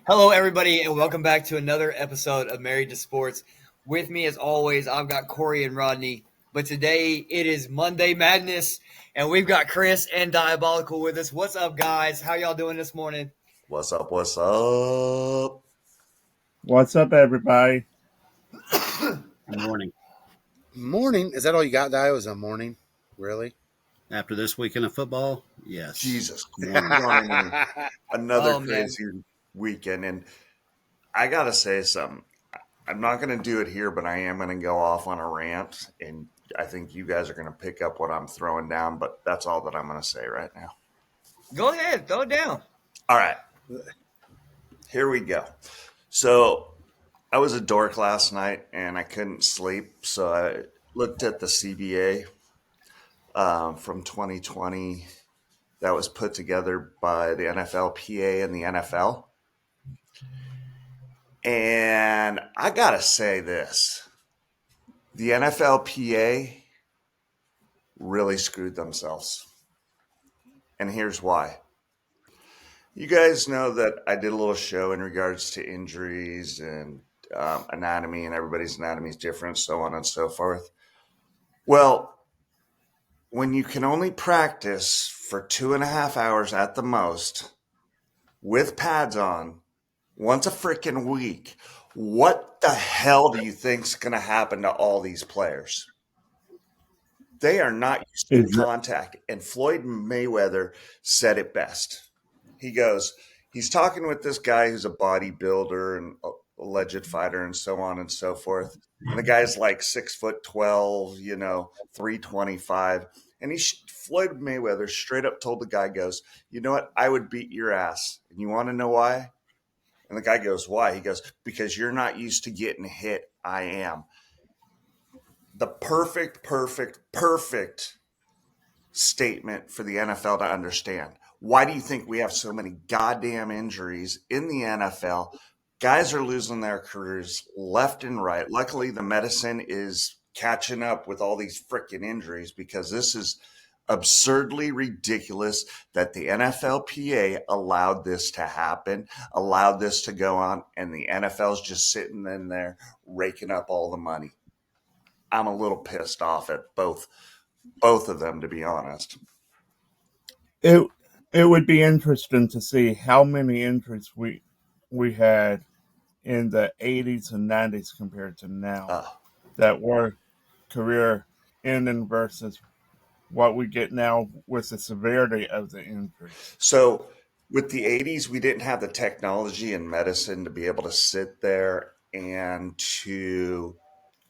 Hello, everybody, and welcome back to another episode of Married to Sports. With me, as always, I've got Corey and Rodney, but today it is Monday Madness, and we've got Chris and Diabolical with us. What's up, guys? How y'all doing this morning? What's up? What's up? What's up, everybody? Good morning. Morning. Is that all you got, Di? Was a morning? Really? After this weekend of football, yes. Jesus Morning. Christ. Another Oh, man. crazy weekend. And I got to say something. I'm not going to do it here, but I am going to go off on a rant. And I think you guys are going to pick up what I'm throwing down, but that's all that I'm going to say right now. Go ahead, throw it down. All right. Here we go. So I was a dork last night and I couldn't sleep. So I looked at the CBA from 2020 that was put together by the NFLPA and the NFL. And I got to say this. The NFLPA really screwed themselves. And here's why. You guys know that I did a little show in regards to injuries and anatomy, and everybody's anatomy is different, so on and so forth. Well, when you can only practice for 2.5 hours at the most with pads on once a freaking week, what the hell do you think's going to happen to all these players? They are not used to contact. And Floyd Mayweather said it best. He goes, he's talking with this guy who's a bodybuilder and alleged fighter and so on and so forth. And the guy's like 6'12", 325. And Floyd Mayweather straight up told the guy, goes, you know what? I would beat your ass. And you want to know why? And the guy goes, why? He goes, because you're not used to getting hit. I am. The perfect statement for the NFL to understand. Why do you think we have so many goddamn injuries in the NFL? Guys are losing their careers left and right. Luckily, the medicine is catching up with all these freaking injuries because this is absurdly ridiculous that the NFLPA allowed this to happen, allowed this to go on, and the NFL's just sitting in there raking up all the money. I'm a little pissed off at both of them, to be honest. It would be interesting to see how many injuries we had in the 80s and 90s compared to now that were career ending versus what we get now with the severity of the injury. So with the 80s, we didn't have the technology and medicine to be able to sit there and to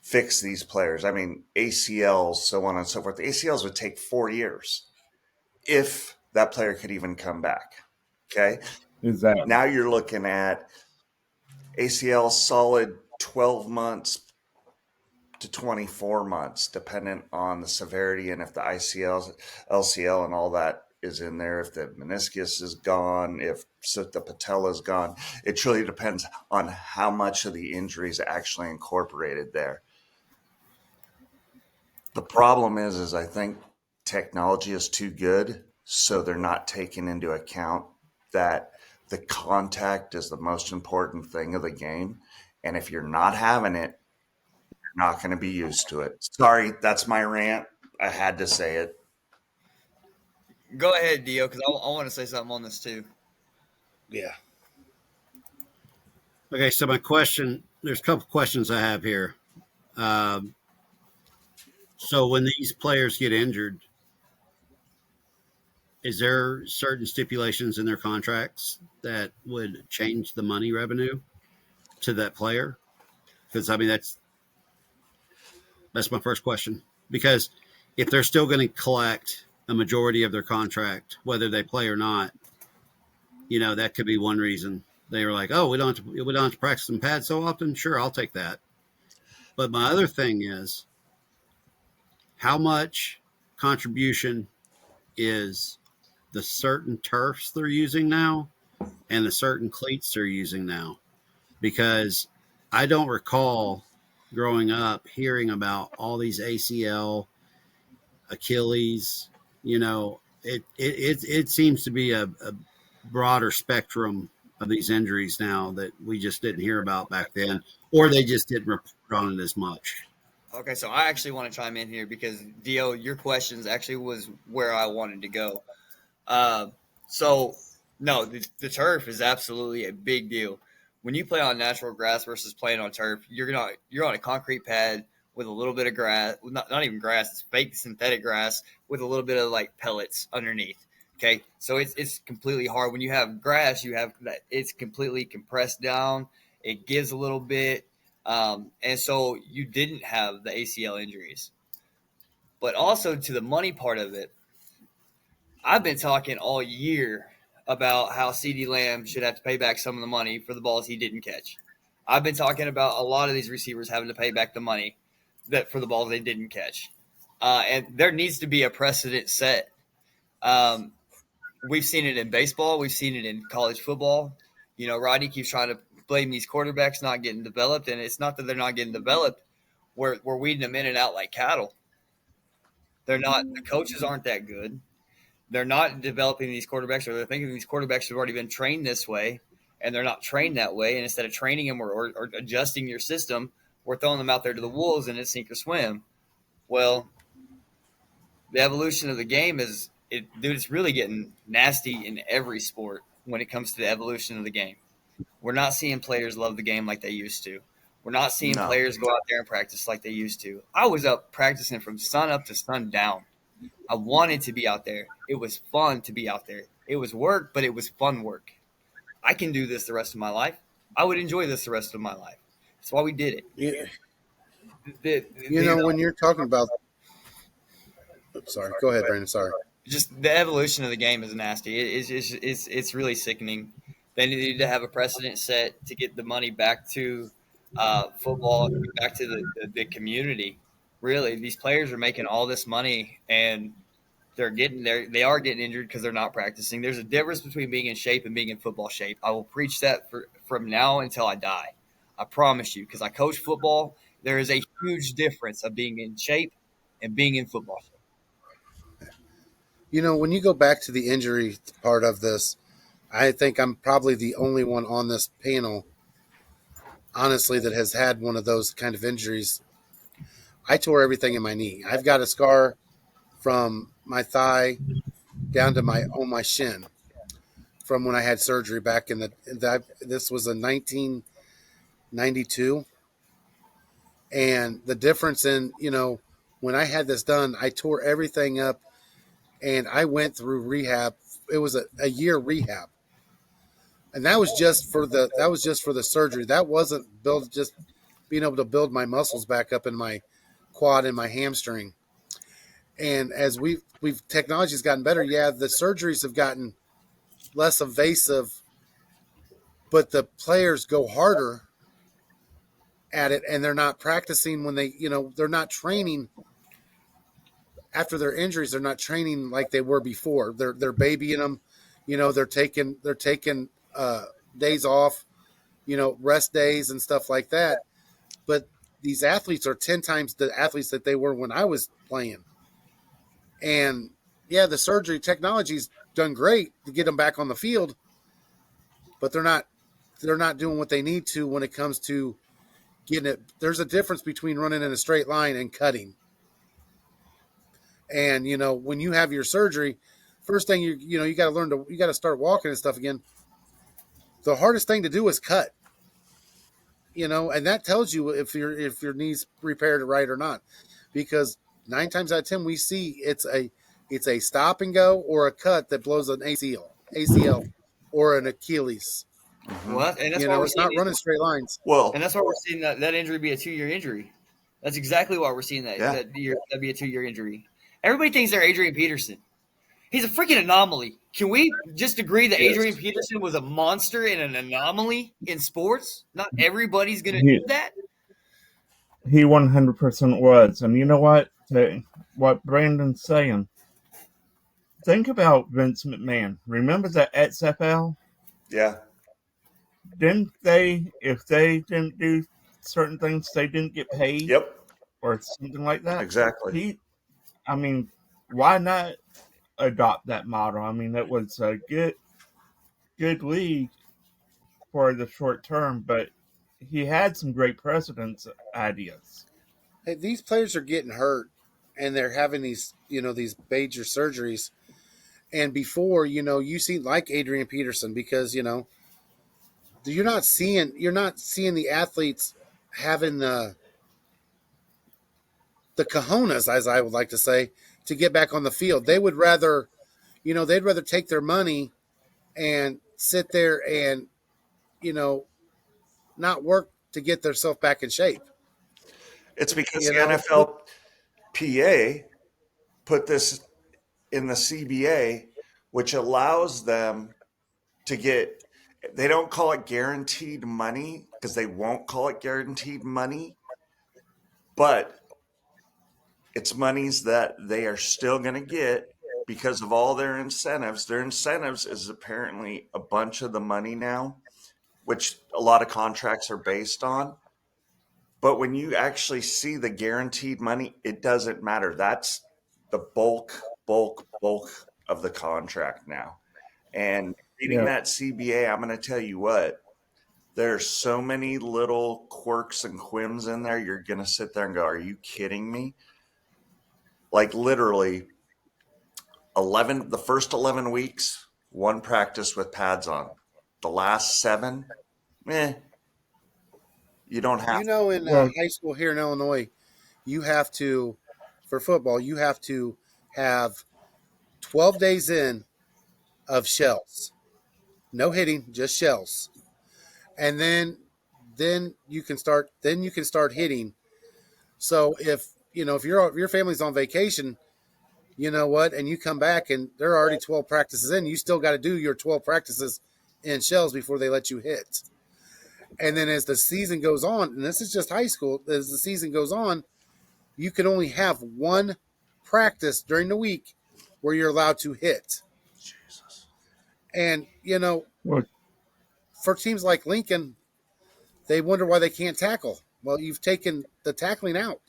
fix these players. I mean, ACLs, so on and so forth. The ACLs would take 4 years if that player could even come back. Okay. Exactly. Now you're looking at ACL solid 12 months to 24 months, dependent on the severity and if the ICL, LCL, and all that is in there, if the meniscus is gone, if the patella is gone. It truly depends on how much of the injury is actually incorporated there. The problem is I think technology is too good, so they're not taking into account that the contact is the most important thing of the game. And if you're not having it, you're not going to be used to it. Sorry, that's my rant. I had to say it. Go ahead, Dio, because I want to say something on this too. Yeah. Okay, so my question, there's a couple questions I have here. So when these players get injured, is there certain stipulations in their contracts that would change the money revenue to that player? Because I mean that's my first question. Because if they're still going to collect a majority of their contract, whether they play or not, that could be one reason. They were like, "Oh, we don't have to practice some pads so often." Sure, I'll take that. But my other thing is, how much contribution is the certain turfs they're using now and the certain cleats they're using now? Because I don't recall growing up hearing about all these ACL, Achilles. It seems to be a broader spectrum of these injuries now that we just didn't hear about back then, or they just didn't report on it as much. Okay, so I actually want to chime in here because Dio, your questions actually was where I wanted to go. Uh, so no, the turf is absolutely a big deal. When you play on natural grass versus playing on turf, you're on a concrete pad with a little bit of grass, not even grass, it's fake synthetic grass with a little bit of like pellets underneath. Okay, so it's completely hard. When you have grass, you have that it's completely compressed down. It gives a little bit, and so you didn't have the ACL injuries. But also to the money part of it, I've been talking all year about how CeeDee Lamb should have to pay back some of the money for the balls he didn't catch. I've been talking about a lot of these receivers having to pay back the money that for the balls they didn't catch, and there needs to be a precedent set. Um, we've seen it in baseball, we've seen it in college football. You know, Rodney keeps trying to blame these quarterbacks not getting developed, and it's not that they're not getting developed. We're weeding them in and out like cattle. They're not. The coaches aren't that good. They're not developing these quarterbacks, or they're thinking these quarterbacks have already been trained this way, and they're not trained that way. And instead of training them or adjusting your system, we're throwing them out there to the wolves and it's sink or swim. Well, the evolution of the game dude, it's really getting nasty in every sport when it comes to the evolution of the game. We're not seeing players love the game like they used to. We're not seeing players go out there and practice like they used to. I was up practicing from sun up to sun down. I wanted to be out there. It was fun to be out there. It was work, but it was fun work. I can do this the rest of my life. I would enjoy this the rest of my life. That's why we did it. Yeah. When you're talking about – sorry. Go ahead, Brandon. Sorry. Just the evolution of the game is nasty. It's really sickening. They need to have a precedent set to get the money back to football, back to the community. Really, these players are making all this money and they are getting injured because they're not practicing. There's a difference between being in shape and being in football shape. I will preach that from now until I die. I promise you, because I coach football. There is a huge difference of being in shape and being in football shape. When you go back to the injury part of this, I think I'm probably the only one on this panel, honestly, that has had one of those kind of injuries. I tore everything in my knee. I've got a scar from my thigh down to my shin from when I had surgery back this was in 1992. And the difference in, when I had this done, I tore everything up and I went through rehab. It was a year rehab. And that was just for the surgery. That wasn't just being able to build my muscles back up in my quad and my hamstring. And as technology's gotten better, the surgeries have gotten less invasive, but the players go harder at it, and they're not practicing when they're not training after their injuries. They're not training like they were before. They're babying them, they're taking days off, rest days and stuff like that. But these athletes are 10 times the athletes that they were when I was playing. And the surgery technology's done great to get them back on the field, but they're not doing what they need to when it comes to getting it. There's a difference between running in a straight line and cutting. And when you have your surgery, first thing you got to start walking and stuff again. The hardest thing to do is cut. And that tells you if your knee's repaired right or not, because 9 times out of 10 we see it's a stop and go or a cut that blows an ACL or an Achilles. Mm-hmm. Well, and that's why it's not running straight lines. Well, and that's why we're seeing that injury be a 2-year injury. That's exactly why we're seeing that be a 2-year injury. Everybody thinks they're Adrian Peterson. He's a freaking anomaly. Can we just agree that Adrian Peterson was a monster and an anomaly in sports? Not everybody's going to do that. He 100% was. And you know what? What Brandon's saying. Think about Vince McMahon. Remember that XFL? Yeah. If they didn't do certain things, they didn't get paid? Yep. Or something like that? Exactly. Why not adopt that model? It was a good league for the short term, but he had some great president's ideas. Hey, these players are getting hurt, and they're having these major surgeries. And before, you see like Adrian Peterson, because you're not seeing the athletes having the cojones, as I would like to say, to get back on the field. They'd rather take their money and sit there and you know not work to get themselves back in shape. It's because You the know, look, NFLPA put this in the CBA, which allows them to get, they don't call it guaranteed money because they won't call it guaranteed money, but it's monies that they are still going to get because of all their incentives. Their incentives is apparently a bunch of the money now, which a lot of contracts are based on. But when you actually see the guaranteed money, it doesn't matter. That's the bulk of the contract now. And reading Yeah. that CBA, I'm going to tell you what, there's so many little quirks and quims in there. You're going to sit there and go, are you kidding me? Like literally the first 11 weeks, one practice with pads on. The last 7, eh, you don't have to. in Well, high school here in Illinois, you have to, for football, you have to have 12 days in of shells, no hitting, just shells, and then you can start hitting. So if your family's on vacation, you know what, and you come back and there are already 12 practices in, you still got to do your 12 practices in shells before they let you hit. And then as the season goes on, and this is just high school, as the season goes on, you can only have one practice during the week where you're allowed to hit. Jesus. And well, for teams like Lincoln, they wonder why they can't tackle. Well, you've taken the tackling out.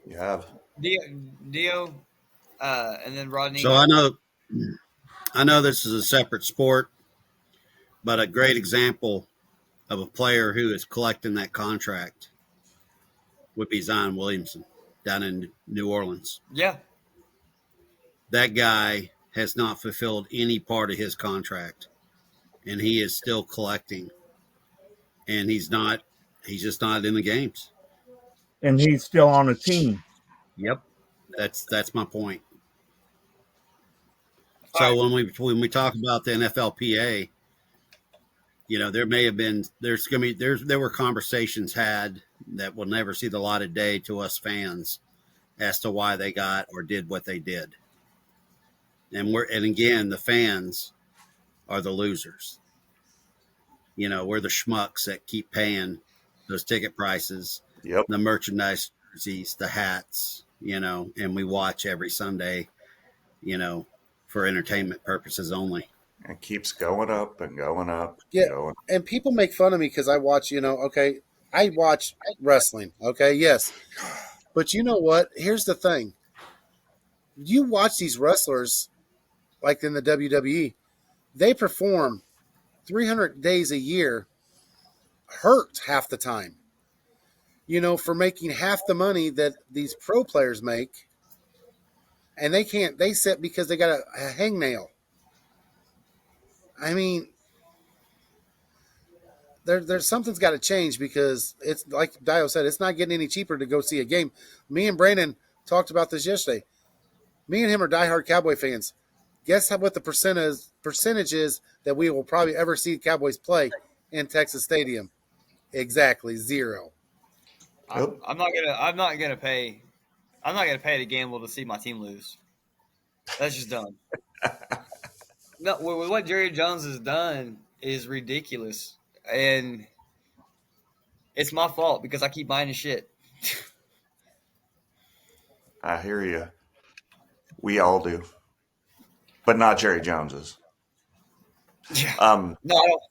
You have. Dio, Dio and then So Rodney. I know this is a separate sport, but a great example of a player who is collecting that contract would be Zion Williamson down in New Orleans. Yeah, That guy has not fulfilled any part of his contract, and he is still collecting. And he's just not in the games. and he's still on a team. Yep, that's my point. all right. So when we talk about the NFLPA, there were conversations had that will never see the light of day to us fans as to why they got or did what they did. And again, the fans are the losers. We're the schmucks that keep paying those ticket prices, Yep. the merchandise jerseys, the hats, and we watch every Sunday, for entertainment purposes only. It keeps going up and going up Yeah, and going. and people make fun of me because I watch. Okay, I watch wrestling. Okay, yes, but you know what? Here's the thing: you watch these wrestlers, like in the WWE, they perform 300 days a year, hurt half the time. For making half the money that these pro players make, and they can't. They sit because they got a hangnail. I mean, there's something's got to change because it's like Dio said, it's not getting any cheaper to go see a game. Me and Brandon talked about this yesterday. Me and him are diehard Cowboy fans. Guess what the percentage is that we will probably ever see Cowboys play in Texas Stadium? Exactly 0. Yep. I'm not gonna pay to gamble to see my team lose. That's just dumb. No, with what Jerry Jones has done is ridiculous, and it's my fault because I keep buying his shit. I hear you. We all do, but not Jerry Jones's. Yeah. Um, No, I don't.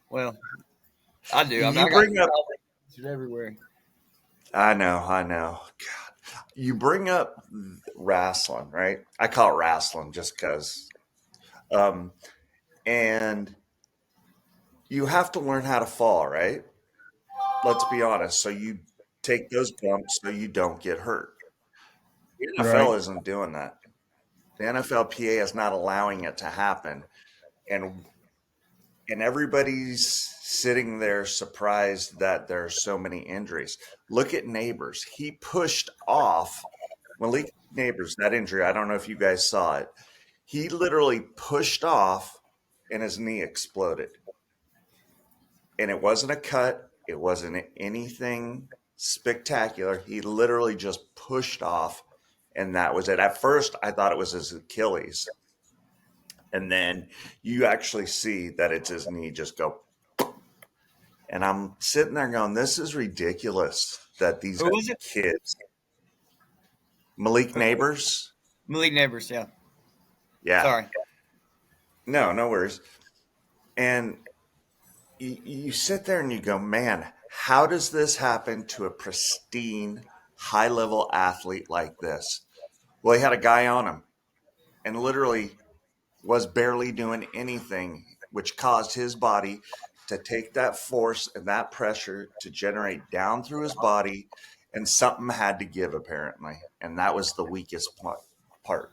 Well, I do. I mean, you I got bring up. everywhere. I know. God, you bring up wrestling, right? I call it wrestling just because. And you have to learn how to fall, right? Let's be honest. So you take those bumps so you don't get hurt. The Right. NFL isn't doing that. The NFLPA is not allowing it to happen. And everybody's sitting there surprised that there are so many injuries. Look at Neighbors. He pushed off Malik Neighbors, that injury. I don't know if you guys saw it. He literally pushed off and his knee exploded. And it wasn't a cut, it wasn't anything spectacular. He literally just pushed off, and that was it. At first, I thought it was his Achilles. And then you actually see that it's his knee just go. And I'm sitting there going, this is ridiculous that these Who was it? kids, Malik Neighbors, Malik Neighbors. Yeah. yeah, Sorry. no worries. And you sit there and you go, man, how does this happen to a pristine, high level athlete like this? Well, he had a guy on him and literally was barely doing anything, which caused his body to take that force and that pressure to generate down through his body. And something had to give, apparently. And that was the weakest part.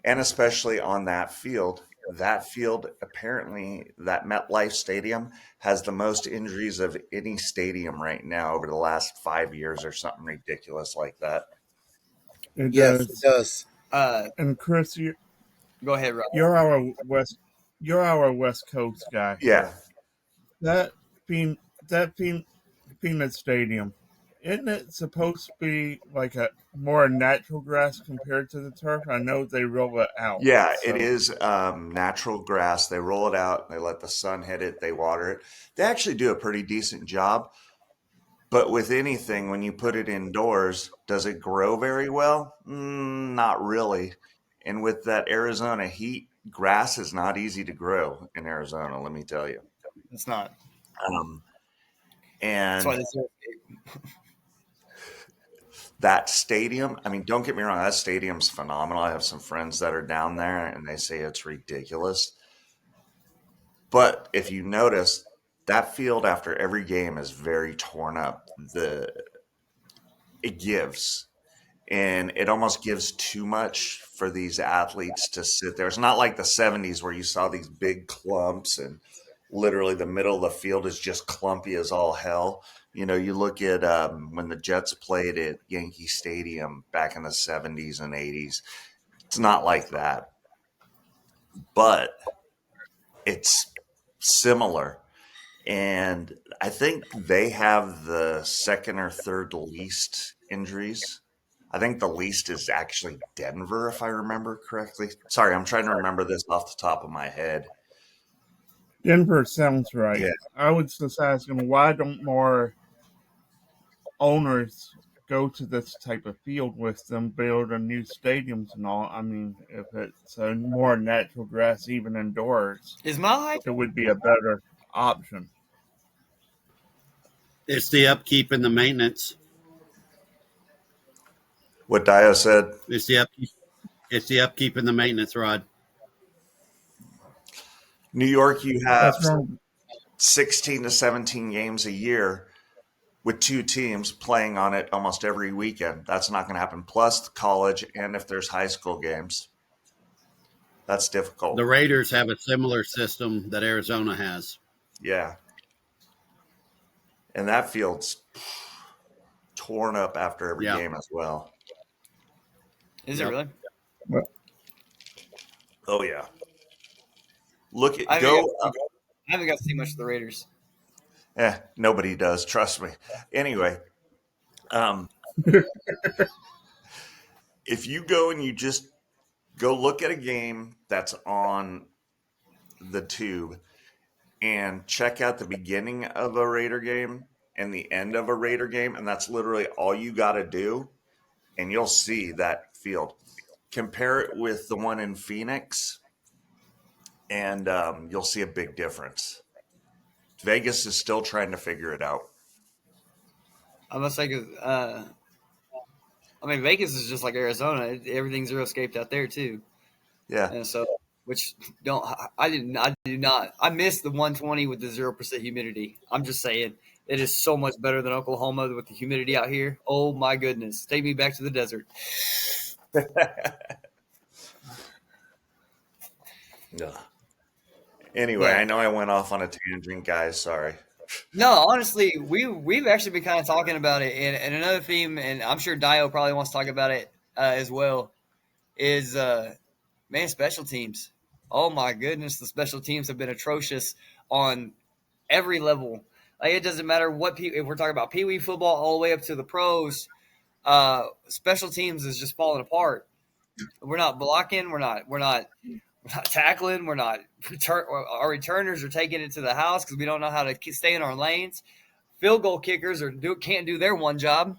And especially on that field. That field, apparently, that MetLife Stadium has the most injuries of any stadium right now over the last 5 years or something ridiculous like that. It Yes, it does. does. And Chris, Go ahead, Rob. you're our West Coast guy. Yeah. That Phoen- that Phoen- Phoenix Stadium, isn't it supposed to be like a more natural grass compared to the turf? I know they roll it out. Yeah, it So is natural grass. They roll it out, they let the sun hit it, they water it. They actually do a pretty decent job. But with anything, when you put it indoors, does it grow very well? Not really. And with that Arizona heat, grass is not easy to grow in Arizona, let me tell you. It's not. Um, That's why and this. that stadium, I mean, don't get me wrong, that stadium's phenomenal. I have some friends that are down there and they say it's ridiculous. But if you notice, that field after every game is very torn up. It gives. And it almost gives too much for these athletes to sit there. It's not like the 70s where you saw these big clumps and literally the middle of the field is just clumpy as all hell. You know, you look at when the Jets played at Yankee Stadium back in the 70s and 80s, it's not like that, but it's similar. And I think they have the second or third least injuries. I think the least is actually Denver, if I remember correctly. Sorry, I'm trying to remember this off the top of my head. Denver sounds right. Yeah, I was just asking, why don't more owners go to this type of field with them, build a new stadiums and all? I mean, if it's a more natural grass, even indoors, Is Mile High? it would be a better option. It's the upkeep and the maintenance. what Dio said. It's the upkeep. It's the upkeep and the maintenance, Rod. New York, you have That's wrong. 16 to 17 games a year with two teams playing on it almost every weekend. That's not going to happen. Plus college, and if there's high school games, that's difficult. The Raiders have a similar system that Arizona has. Yeah. And that field's torn up after every Yeah. game as well. Is it Yep. really? But Oh yeah. Look at I haven't, go. got, I haven't got to see much of the Raiders. Nobody does. Trust me. Anyway, um, if you go and you just go look at a game that's on the tube and check out the beginning of a Raider game and the end of a Raider game, and that's literally all you got to do, and you'll see that field. Compare it with the one in Phoenix, and you'll see a big difference. Vegas is still trying to figure it out. I must say, I mean, Vegas is just like Arizona. Everything's zero escaped out there too, Yeah. and so which I do not. I miss the 120 with the 0% humidity. I'm just saying. It is so much better than Oklahoma with the humidity out here. Oh my goodness. Take me back to the desert. Ugh. Anyway, Yeah. I know I went off on a tangent, guys. Sorry. No, honestly, we've actually been kind of talking about it, and another theme, and I'm sure Dio probably wants to talk about it as well. Is man, special teams. Oh my goodness, the special teams have been atrocious on every level. Like it doesn't matter if we're talking about Pee Wee football all the way up to the pros. Special teams is just falling apart. We're not blocking. We're not tackling. We're not our returners are taking it to the house because we don't know how to stay in our lanes. Field goal kickers can't do their one job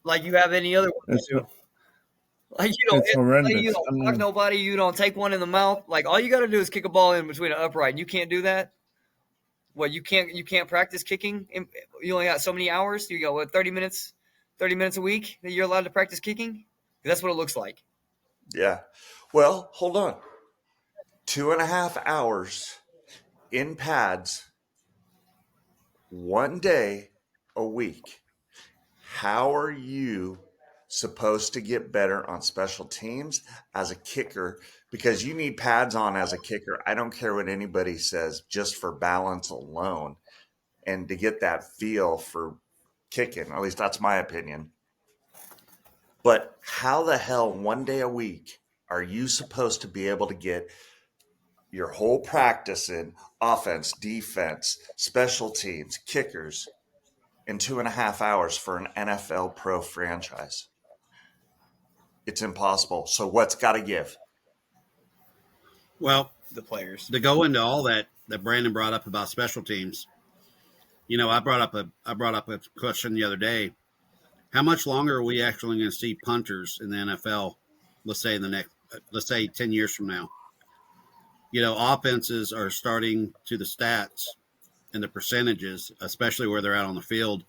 like you have any other one to It's do. Like it's you horrendous. I don't block mean, nobody. You don't take one in the mouth. Like all you got to do is kick a ball in between an upright. And you can't do that. What you can't practice kicking. You only got so many hours. You got what 30 minutes a week that you're allowed to practice kicking. That's what it looks like. Yeah. Well, hold on. 2.5 hours in pads, 1 day a week. How are you supposed to get better on special teams as a kicker? Because you need pads on as a kicker. I don't care what anybody says, just for balance alone and to get that feel for kicking. At least that's my opinion. But how the hell 1 day a week are you supposed to be able to get your whole practice in offense, defense, special teams, kickers in 2.5 hours for an NFL pro franchise? It's impossible. So what's got to give? Well, The players. to go into all that Brandon brought up about special teams, I brought up a question the other day. How much longer are we actually going to see punters in the NFL? Let's say 10 years from now. Offenses are starting to the stats and the percentages, especially where they're out on the field.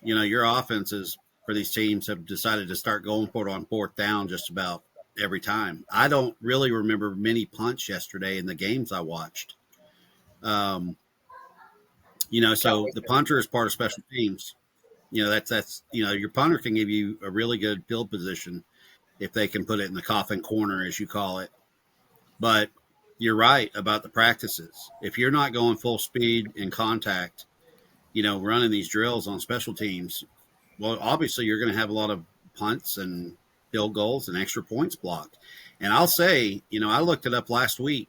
Your offenses for these teams have decided to start going for it on fourth down just about every time. I don't really remember many punts yesterday in the games I watched. So the punter is part of special teams. That's your punter can give you a really good field position if they can put it in the coffin corner, as you call it. But you're right about the practices. If you're not going full speed in contact, running these drills on special teams, well, obviously you're going to have a lot of punts and field goals and extra points blocked. And I'll say, I looked it up last week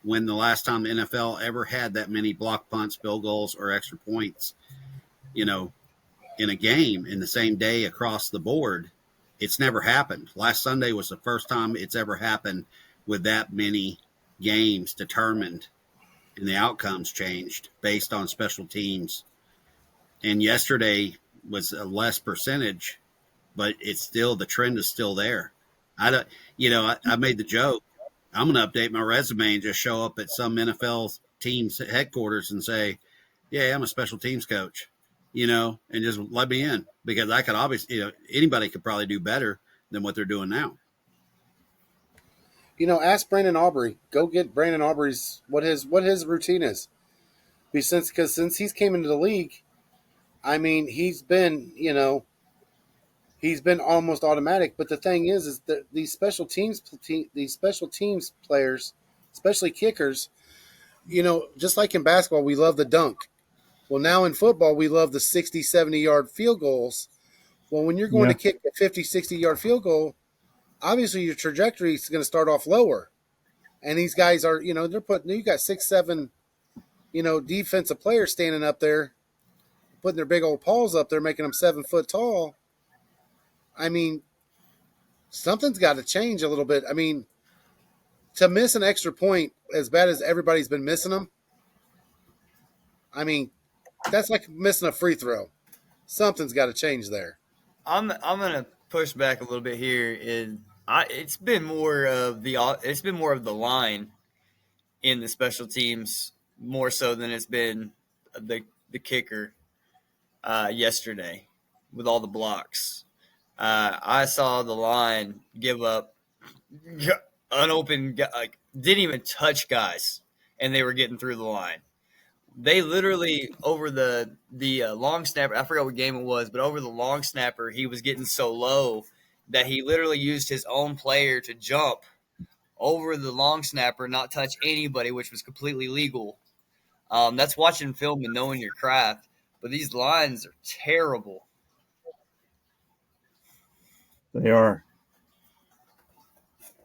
when the last time the NFL ever had that many block punts, field goals, or extra points, in a game in the same day across the board. It's never happened. Last Sunday was the first time it's ever happened with that many games determined and the outcomes changed based on special teams. And yesterday was a less percentage, but it's still, the trend is still there. I don't, I made the joke. I'm going to update my resume and just show up at some NFL team's headquarters and say, yeah, I'm a special teams coach, and just let me in, because I could obviously, anybody could probably do better than what they're doing now. Ask Brandon Aubrey. Go get Brandon Aubrey's what his routine is. Because since he's came into the league, I mean, he's been almost automatic. But the thing is that these special teams players, especially kickers, just like in basketball, we love the dunk. Well, now in football, we love the 60, 70-yard field goals. Well, when you're going to yeah, kick a 50, 60-yard field goal, obviously your trajectory is going to start off lower. And these guys are, they're you got 6, 7, defensive players standing up there, putting their big old paws up there, making them 7 foot tall. I mean, something's got to change a little bit. I mean, to miss an extra point as bad as everybody's been missing them, I mean, that's like missing a free throw. Something's got to change there. I'm gonna push back a little bit here. It's been more of the line in the special teams more so than it's been the kicker yesterday with all the blocks. I saw the line give up unopened, like didn't even touch guys, and they were getting through the line. They literally over the long snapper. I forgot what game it was, but over the long snapper, he was getting so low that he literally used his own player to jump over the long snapper, not touch anybody, which was completely legal. That's watching film and knowing your craft. But these lines are terrible. They are.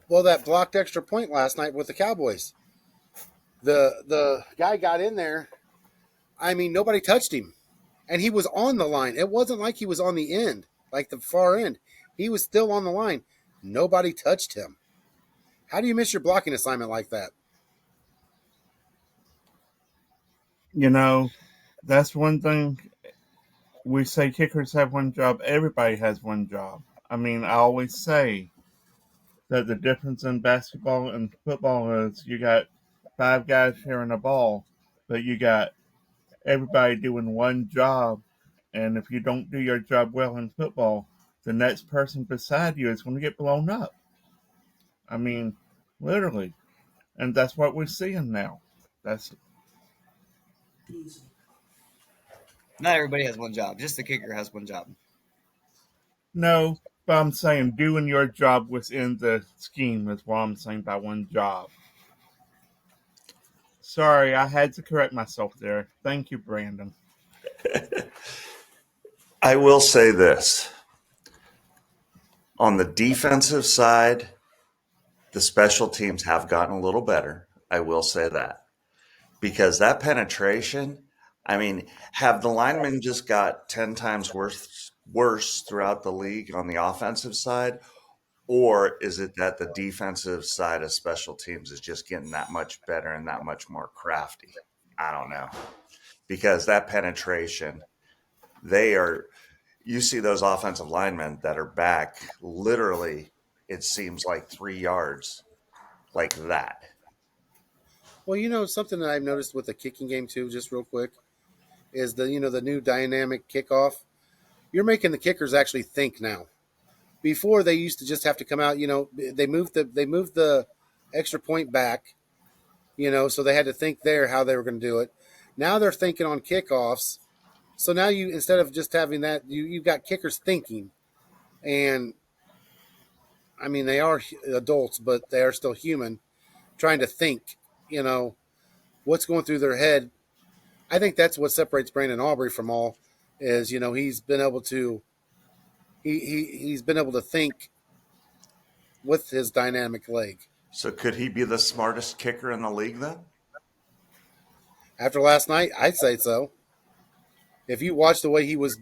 Well, that blocked extra point last night with the Cowboys. The guy got in there. I mean, nobody touched him, and he was on the line. It wasn't like he was on the end, like the far end. He was still on the line. Nobody touched him. How do you miss your blocking assignment like that? You know, that's one thing. We say kickers have one job. Everybody has one job. I mean, I always say that the difference in basketball and football is you got five guys sharing a ball, but you got everybody doing one job. And if you don't do your job well in football, the next person beside you is going to get blown up. I mean, literally. And that's what we're seeing now. That's Not everybody has one job. Just the kicker has one job. no, but I'm saying doing your job within the scheme is what I'm saying by one job. Sorry, I had to correct myself there. Thank you, Brandon. I will say this. On the defensive side, the special teams have gotten a little better. I will say that. Because that penetration, I mean, have the linemen just got 10 times worse throughout the league on the offensive side? Or is it that the defensive side of special teams is just getting that much better and that much more crafty? I don't know. Because that penetration, you see those offensive linemen that are back literally, it seems like 3 yards, like that. Well, something that I've noticed with the kicking game too, just real quick, is the new dynamic kickoff. You're making the kickers actually think now. Before they used to just have to come out. They moved the extra point back. So they had to think there how they were going to do it. Now they're thinking on kickoffs. So now you, instead of just having that, you've got kickers thinking, and I mean they are adults, but they are still human, trying to think. What's going through their head. I think that's what separates Brandon Aubrey from all is he's been able to he's been able to think with his dynamic leg. So could he be the smartest kicker in the league then? After last night, I'd say so. If you watch the way he was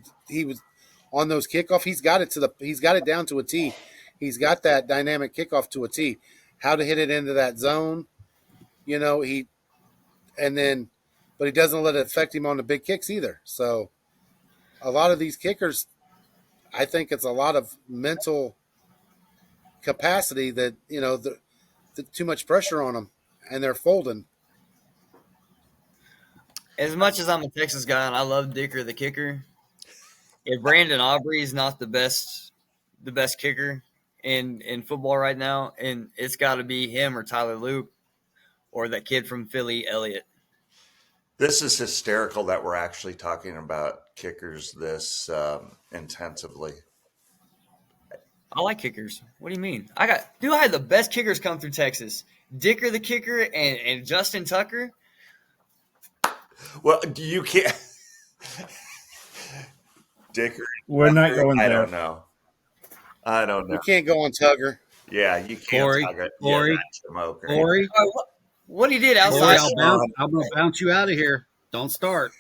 on those kickoff, he's got it down to a T. He's got that dynamic kickoff to a T. How to hit it into that zone, he and then but he doesn't let it affect him on the big kicks either. So a lot of these kickers, I think it's a lot of mental capacity that the too much pressure on them, and they're folding. As much as I'm a Texas guy and I love Dicker the kicker, if Brandon Aubrey is not the best kicker in football right now, and it's got to be him or Tyler Loop or that kid from Philly, Elliott. This is hysterical that we're actually talking about kickers this intensively. I like kickers. What do you mean? I had the best kickers come through Texas. Dicker the kicker and Justin Tucker. Well, you can't. Dicker. We're not going I there. don't know. I don't know. You can't go on Tugger. Yeah, you can't. Corey, talk it. Corey, Yeah, that's smoker. Corey, What he did Corey, outside. I'm going to bounce you out of here. Don't start.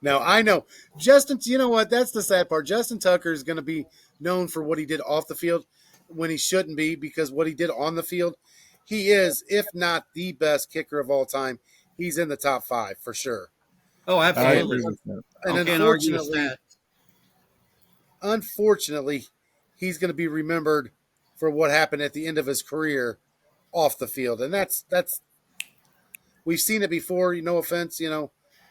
No, I know. Justin, you know what? That's the sad part. Justin Tucker is going to be known for what he did off the field when he shouldn't be, because what he did on the field, he is, if not the best kicker of all time, he's in the top 5 for sure. Oh, I absolutely. agree with that. And I can't argue with that. unfortunately, he's going to be remembered for what happened at the end of his career off the field. And that's we've seen it before. No offense,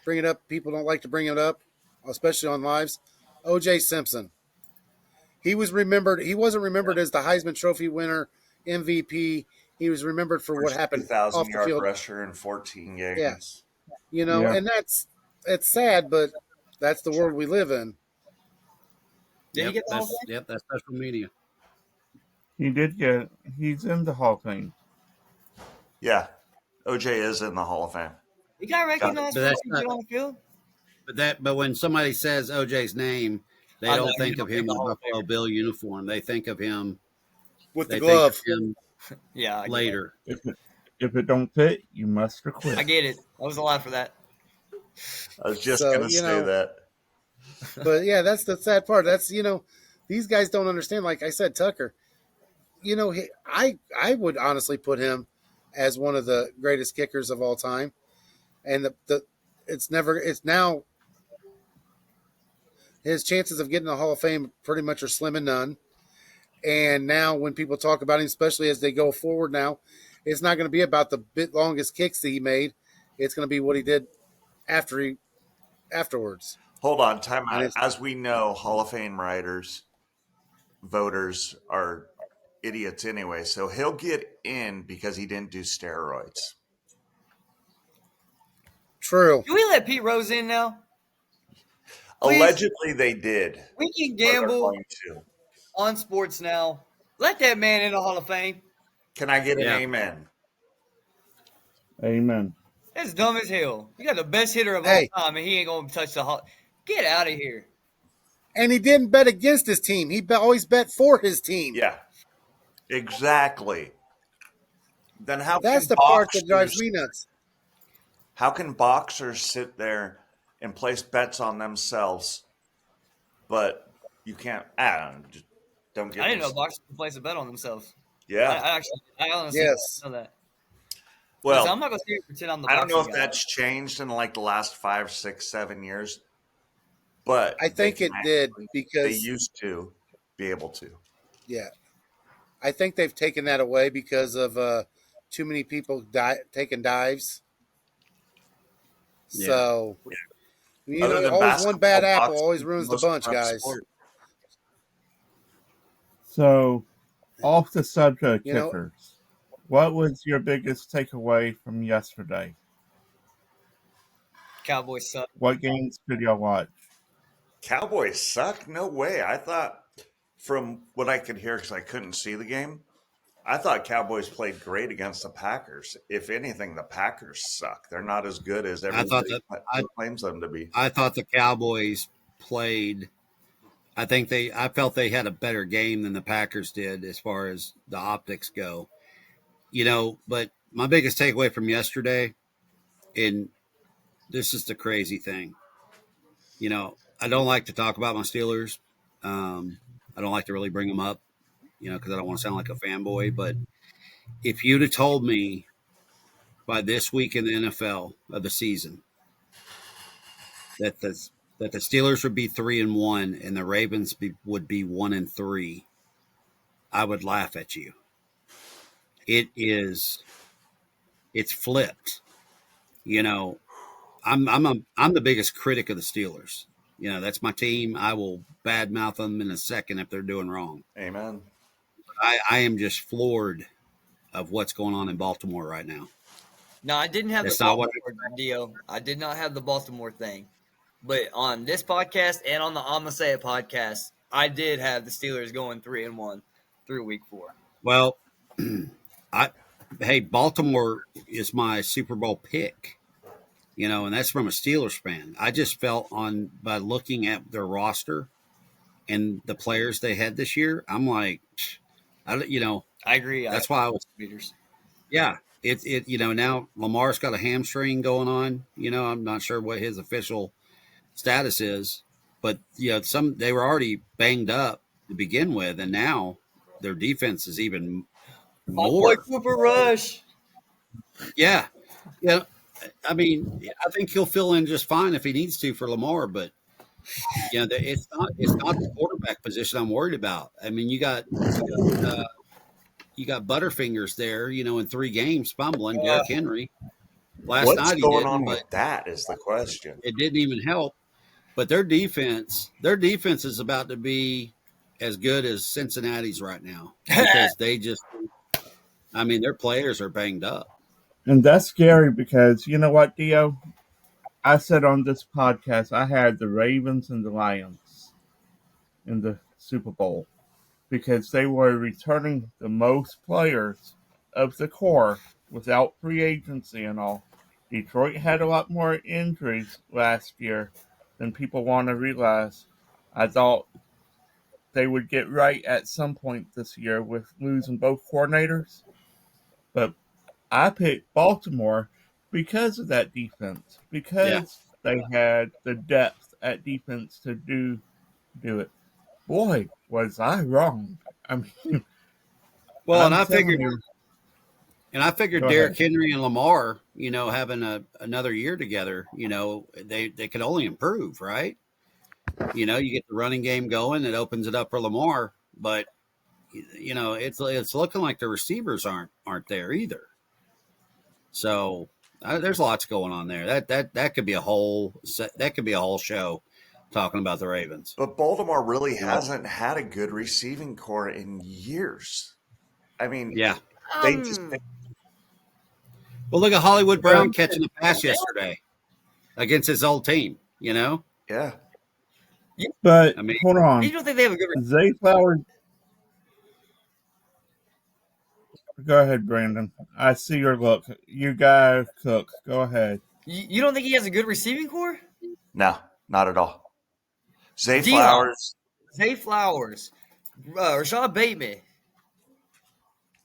bring it up. People don't like to bring it up, especially on lives. O.J. Simpson. He was remembered. He wasn't remembered as the Heisman Trophy winner, MVP. He was remembered for what First happened 2,000 off the yard field. rusher in 14 Yeah, games. Yeah. and it's sad, but that's the world we live in. Did he Yep, get the whole thing? that's special media. He's in the Hall of Fame. Yeah, OJ is in the Hall of Fame. He got recognized But for what that's he not. did on the field. But when somebody says OJ's name, they I know, don't you think don't of think him the in a Hall of Buffalo Famer. Bill uniform. They think of him. With the They think of glove. him Yeah, I get it. later. If it don't fit, you must I quit. get it. That was a lot for that. I was just So, going to say that. but yeah, that's the sad part. That's these guys don't understand. Like I said, Tucker. I would honestly put him as one of the greatest kickers of all time, and it's now his chances of getting the Hall of Fame pretty much are slim and none. And now when people talk about him, especially as they go forward now, it's not going to be about the bit longest kicks that he made. It's going to be what he did afterwards. Hold on, time And out. it's As we know, Hall of Fame voters are idiots anyway. So he'll get in because he didn't do steroids. true. Can we let Pete Rose in now? Please. Allegedly, they did. We can Or they're gamble going to. on sports now. Let that man in the Hall of Fame. Can I get an Yeah. amen? Amen. That's dumb as hell. You got the best hitter of Hey. all time, and he ain't gonna touch the Hall. Get out of here. And he didn't bet against his team. He always bet for his team. Yeah, exactly. Then That's the part that drives me nuts. How can boxers sit there and place bets on themselves, but you can't? Just don't get. I didn't know boxers could place a bet on themselves. Yeah. I honestly Yes. didn't know that. Well, I'm not gonna sit here and pretend I'm the I don't know if boxing guy. that's changed in like the last 5, 6, 7 years, but I think they it can did actually- they because used to be able to. yeah, I think they've taken that away because of too many people taking dives. Yeah. So Other than always one bad basketball, apple always boxing ruins is the most bunch, corrupt guys. sport. So, off the subject You know- kickers, what was your biggest takeaway from yesterday? Cowboys suck. What games did y'all watch? Cowboys suck? No way. I thought, from what I could hear, because I couldn't see the game, I thought Cowboys played great against the Packers. If anything, the Packers suck. They're not as good as everybody claims them to be. I thought the Cowboys played. I felt they had a better game than the Packers did as far as the optics go. But my biggest takeaway from yesterday, and this is the crazy thing. I don't like to talk about my Steelers. I don't like to really bring them up, because I don't want to sound like a fanboy. But if you'd have told me by this week in the NFL of the season that the Steelers would be 3-1 and the Ravens would be 1-3, I would laugh at you. It's flipped. I'm the biggest critic of the Steelers. That's my team. I will badmouth them in a second if they're doing wrong. Amen. I am just floored of what's going on in Baltimore right now. No, I didn't have That's the not what Baltimore deal. I did not have the Baltimore thing. But on this podcast and on the I'ma Say It podcast, I did have the Steelers going 3-1 through week 4. Well, Baltimore is my Super Bowl pick, and that's from a Steelers fan. I just felt by looking at their roster and the players they had this year, I'm like, I agree. That's why I was. Yeah, now Lamar's got a hamstring going on. I'm not sure what his official status is, but they were already banged up to begin with, and now their defense is even more. Cooper Rush. Yeah. I mean, I think he'll fill in just fine if he needs to for Lamar, but it's not the quarterback position I'm worried about. I mean, you got Butterfingers there, in 3 games fumbling. Derrick Henry. Last night he going didn't, on but with that is the question. it didn't even help. But their defense is about to be as good as Cincinnati's right now because they just, I mean, their players are banged up. And that's scary because you know what, Dio? I said on this podcast I had the Ravens and the Lions in the Super Bowl because they were returning the most players of the core without free agency and all. Detroit had a lot more injuries last year than people want to realize. I thought they would get right at some point this year with losing both coordinators, but I picked Baltimore because of that defense, Yeah. because they had the depth at defense to do it. Boy, was I wrong. I mean, Well, I'm telling you. and I figured Go Derrick ahead. Henry and Lamar, having another year together, they could only improve, right? You get the running game going, it opens it up for Lamar, but it's looking like the receivers aren't there either. So there's lots going on there. That could be a whole show talking about the Ravens. But Baltimore really hasn't had a good receiving core in years. I mean, Yeah. they just Well, look at Hollywood Brown Well, catching a pass yesterday against his old team. yeah. but I mean, hold You on. don't think they have a good? Zay Flowers. Go ahead, Brandon. I see your look. You gotta cook. Go ahead. You don't think he has a good receiving core? No, not at all. Zay D-Hop, Flowers, Zay Flowers, Rashad Bateman.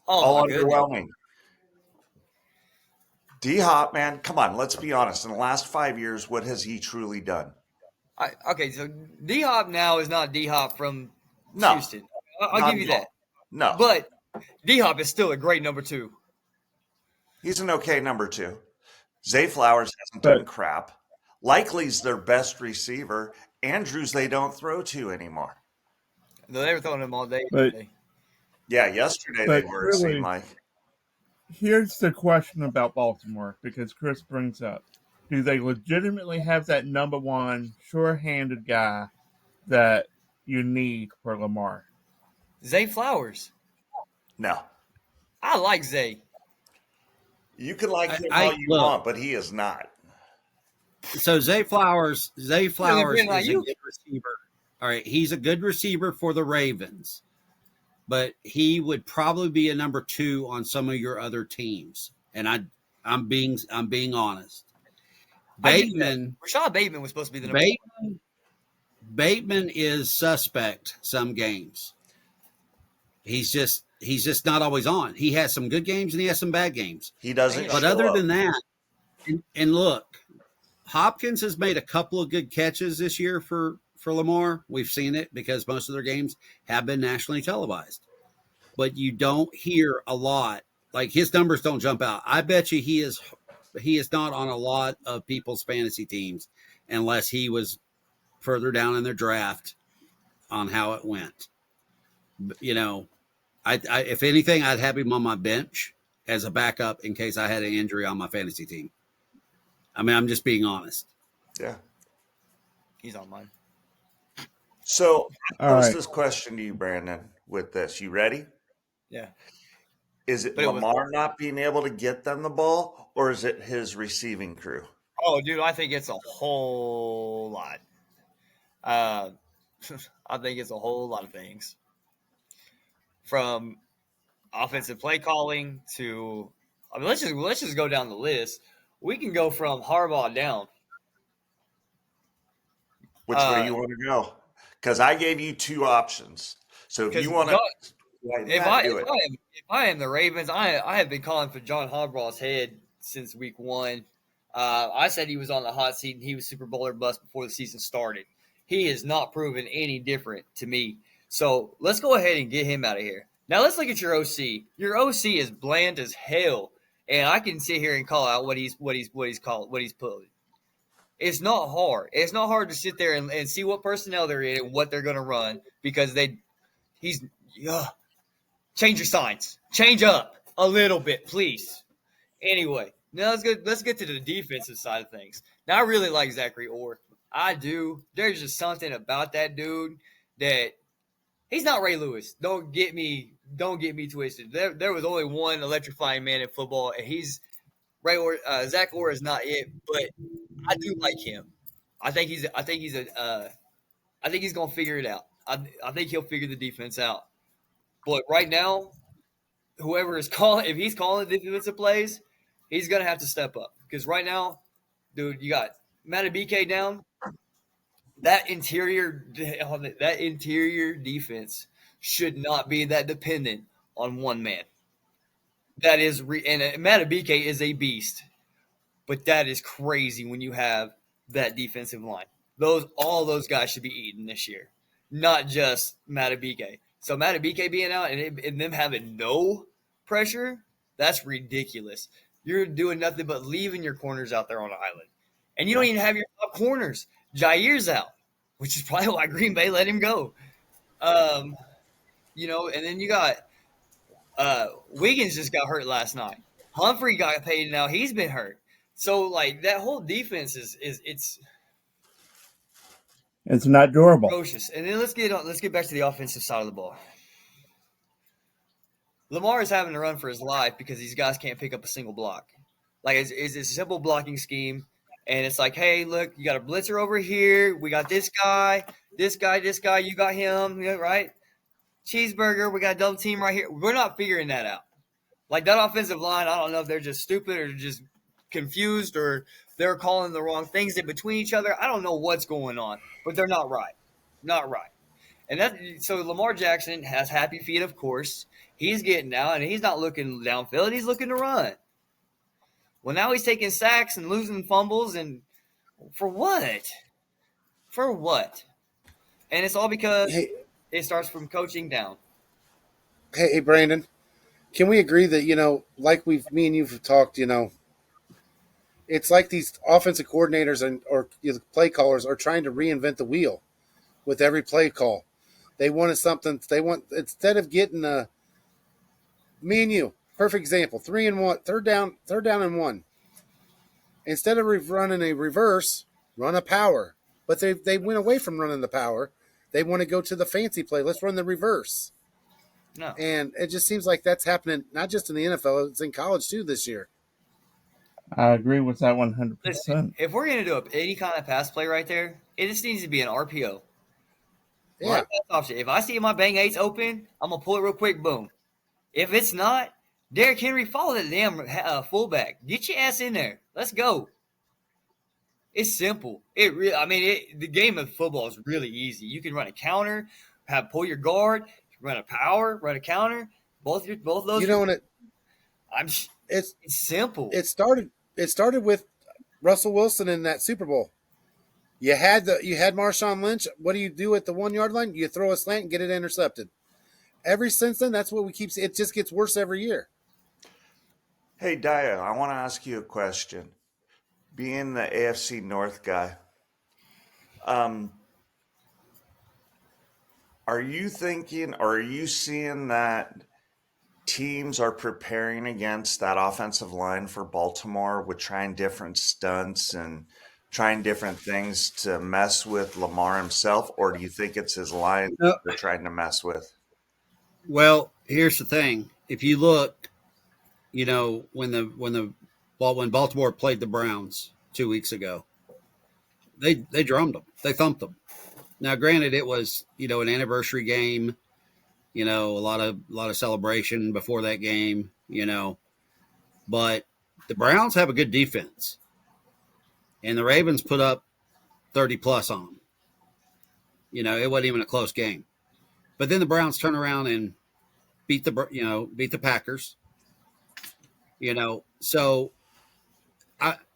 Oh all my goodness! underwhelming. D-Hop, man, come on, let's be honest. In the last 5 years, what has he truly done? Okay, so D-Hop now is not D-Hop from No, Houston. I'll not give you at all. that. No, But D-Hop is still a great number 2. he's an okay number 2. Zay Flowers hasn't But done crap. Likely's their best receiver. Andrews they don't throw to anymore. No, they were throwing him all day. but Yeah, yesterday they were, it seemed really, like. here's the question about Baltimore because Chris brings up: do they legitimately have that number one sure-handed guy that you need for Lamar? Zay Flowers. No. I like Zay. You can like him I all you look. want, but he is not. So Zay Flowers is a like you. good receiver. All right, he's a good receiver for the Ravens, but he would probably be a number 2 on some of your other teams. And I'm being honest. Bateman, Rashad Bateman was supposed to be the number Bateman is suspect some games. He's just not always on. He has some good games and he has some bad games. He doesn't But show other up. than that, and look, Hopkins has made a couple of good catches this year for Lamar. We've seen it because most of their games have been nationally televised. But you don't hear a lot. Like his numbers don't jump out. I bet you he is not on a lot of people's fantasy teams unless he was further down in their draft on how it went. I if anything, I'd have him on my bench as a backup in case I had an injury on my fantasy team. I mean, I'm just being honest. Yeah. He's on mine. So I All pose right. this question to you, Brandon, with this. You ready? Yeah. Is it But it was- Lamar not being able to get them the ball, or is it his receiving crew? Oh, dude, I think it's a whole lot. I think it's a whole lot of things. From offensive play calling to, I mean, let's just go down the list. We can go from Harbaugh down. Which way you want to go? Because I gave you 2 options. So if you want to, if I am the Ravens, I have been calling for John Harbaugh's head since week 1. I said he was on the hot seat and he was Super Bowl or bust before the season started. He has not proven any different to me. So let's go ahead and get him out of here. Now let's look at your OC. Your OC is bland as hell, and I can sit here and call out what he's pulling. It's not hard. It's not hard to sit there and see what personnel they're in and what they're going to run because change your signs. Change up a little bit, please. Anyway, now let's get to the defensive side of things. Now I really like Zachary Orr. I do. There's just something about that dude that He's not Ray Lewis. Don't get me twisted. There was only one electrifying man in football, and he's Zach Orr is not it, but I do like him. I think he's gonna figure it out. I think he'll figure the defense out. But right now, whoever is calling, if he's calling the defensive plays, he's gonna have to step up. Because right now, dude, you got Matabike down. That interior defense should not be that dependent on one man. That is, and Matabike is a beast, but that is crazy when you have that defensive line. All those guys should be eaten this year, not just Matabike. So Matabike being out and them having no pressure, that's ridiculous. You're doing nothing but leaving your corners out there on the island, and you don't even have your top corners. Jair's out, which is probably why Green Bay let him go. And then you got Wiggins just got hurt last night. Humphrey got paid now. He's been hurt. So like that whole defense is it's not durable. Atrocious. And then let's get back to the offensive side of the ball. Lamar is having to run for his life because these guys can't pick up a single block. Like it's a simple blocking scheme, and it's like, hey, look, you got a blitzer over here. We got this guy. You got him, right? Cheeseburger. We got a double team right here. We're not figuring that out. Like that offensive line, I don't know if they're just stupid or just confused or they're calling the wrong things in between each other. I don't know what's going on, but they're not right. Not right. And so Lamar Jackson has happy feet, of course. He's getting out, and he's not looking downfield. He's looking to run. Well, now he's taking sacks and losing fumbles, and for what? For what? And it's all because it starts from coaching down. Hey, Brandon, can we agree that, like me and you've talked, it's like these offensive coordinators or play callers are trying to reinvent the wheel with every play call. They wanted something. Instead of getting me and you, perfect example, 3-1, third down and 1. Instead of running a reverse, run a power. But they went away from running the power. They want to go to the fancy play. Let's run the reverse. No. And it just seems like that's happening not just in the NFL, it's in college too this year. I agree with that 100%. Listen, if we're going to do any kind of pass play right there, it just needs to be an RPO. Yeah. Right pass option. If I see my bang eights open, I'm going to pull it real quick, boom. If it's not, Derrick Henry, follow that damn fullback. Get your ass in there. Let's go. It's simple. The game of football is really easy. You can run a counter, pull your guard, run a power, run a counter. Both of those. It's simple. It started with Russell Wilson in that Super Bowl. You had Marshawn Lynch. What do you do at the 1 yard line? You throw a slant and get it intercepted. Ever since then, that's what we keep. It just gets worse every year. Hey, Dio, I want to ask you a question. Being the AFC North guy, are you thinking or are you seeing that teams are preparing against that offensive line for Baltimore with trying different stunts and trying different things to mess with Lamar himself, or do you think it's his line they're trying to mess with? Well, here's the thing. If you look, when Baltimore played the Browns 2 weeks ago, they drummed them. They thumped them. Now, granted, it was, an anniversary game, a lot of celebration before that game, but the Browns have a good defense, and the Ravens put up 30 plus on them. It wasn't even a close game, but then the Browns turn around and beat the Packers, so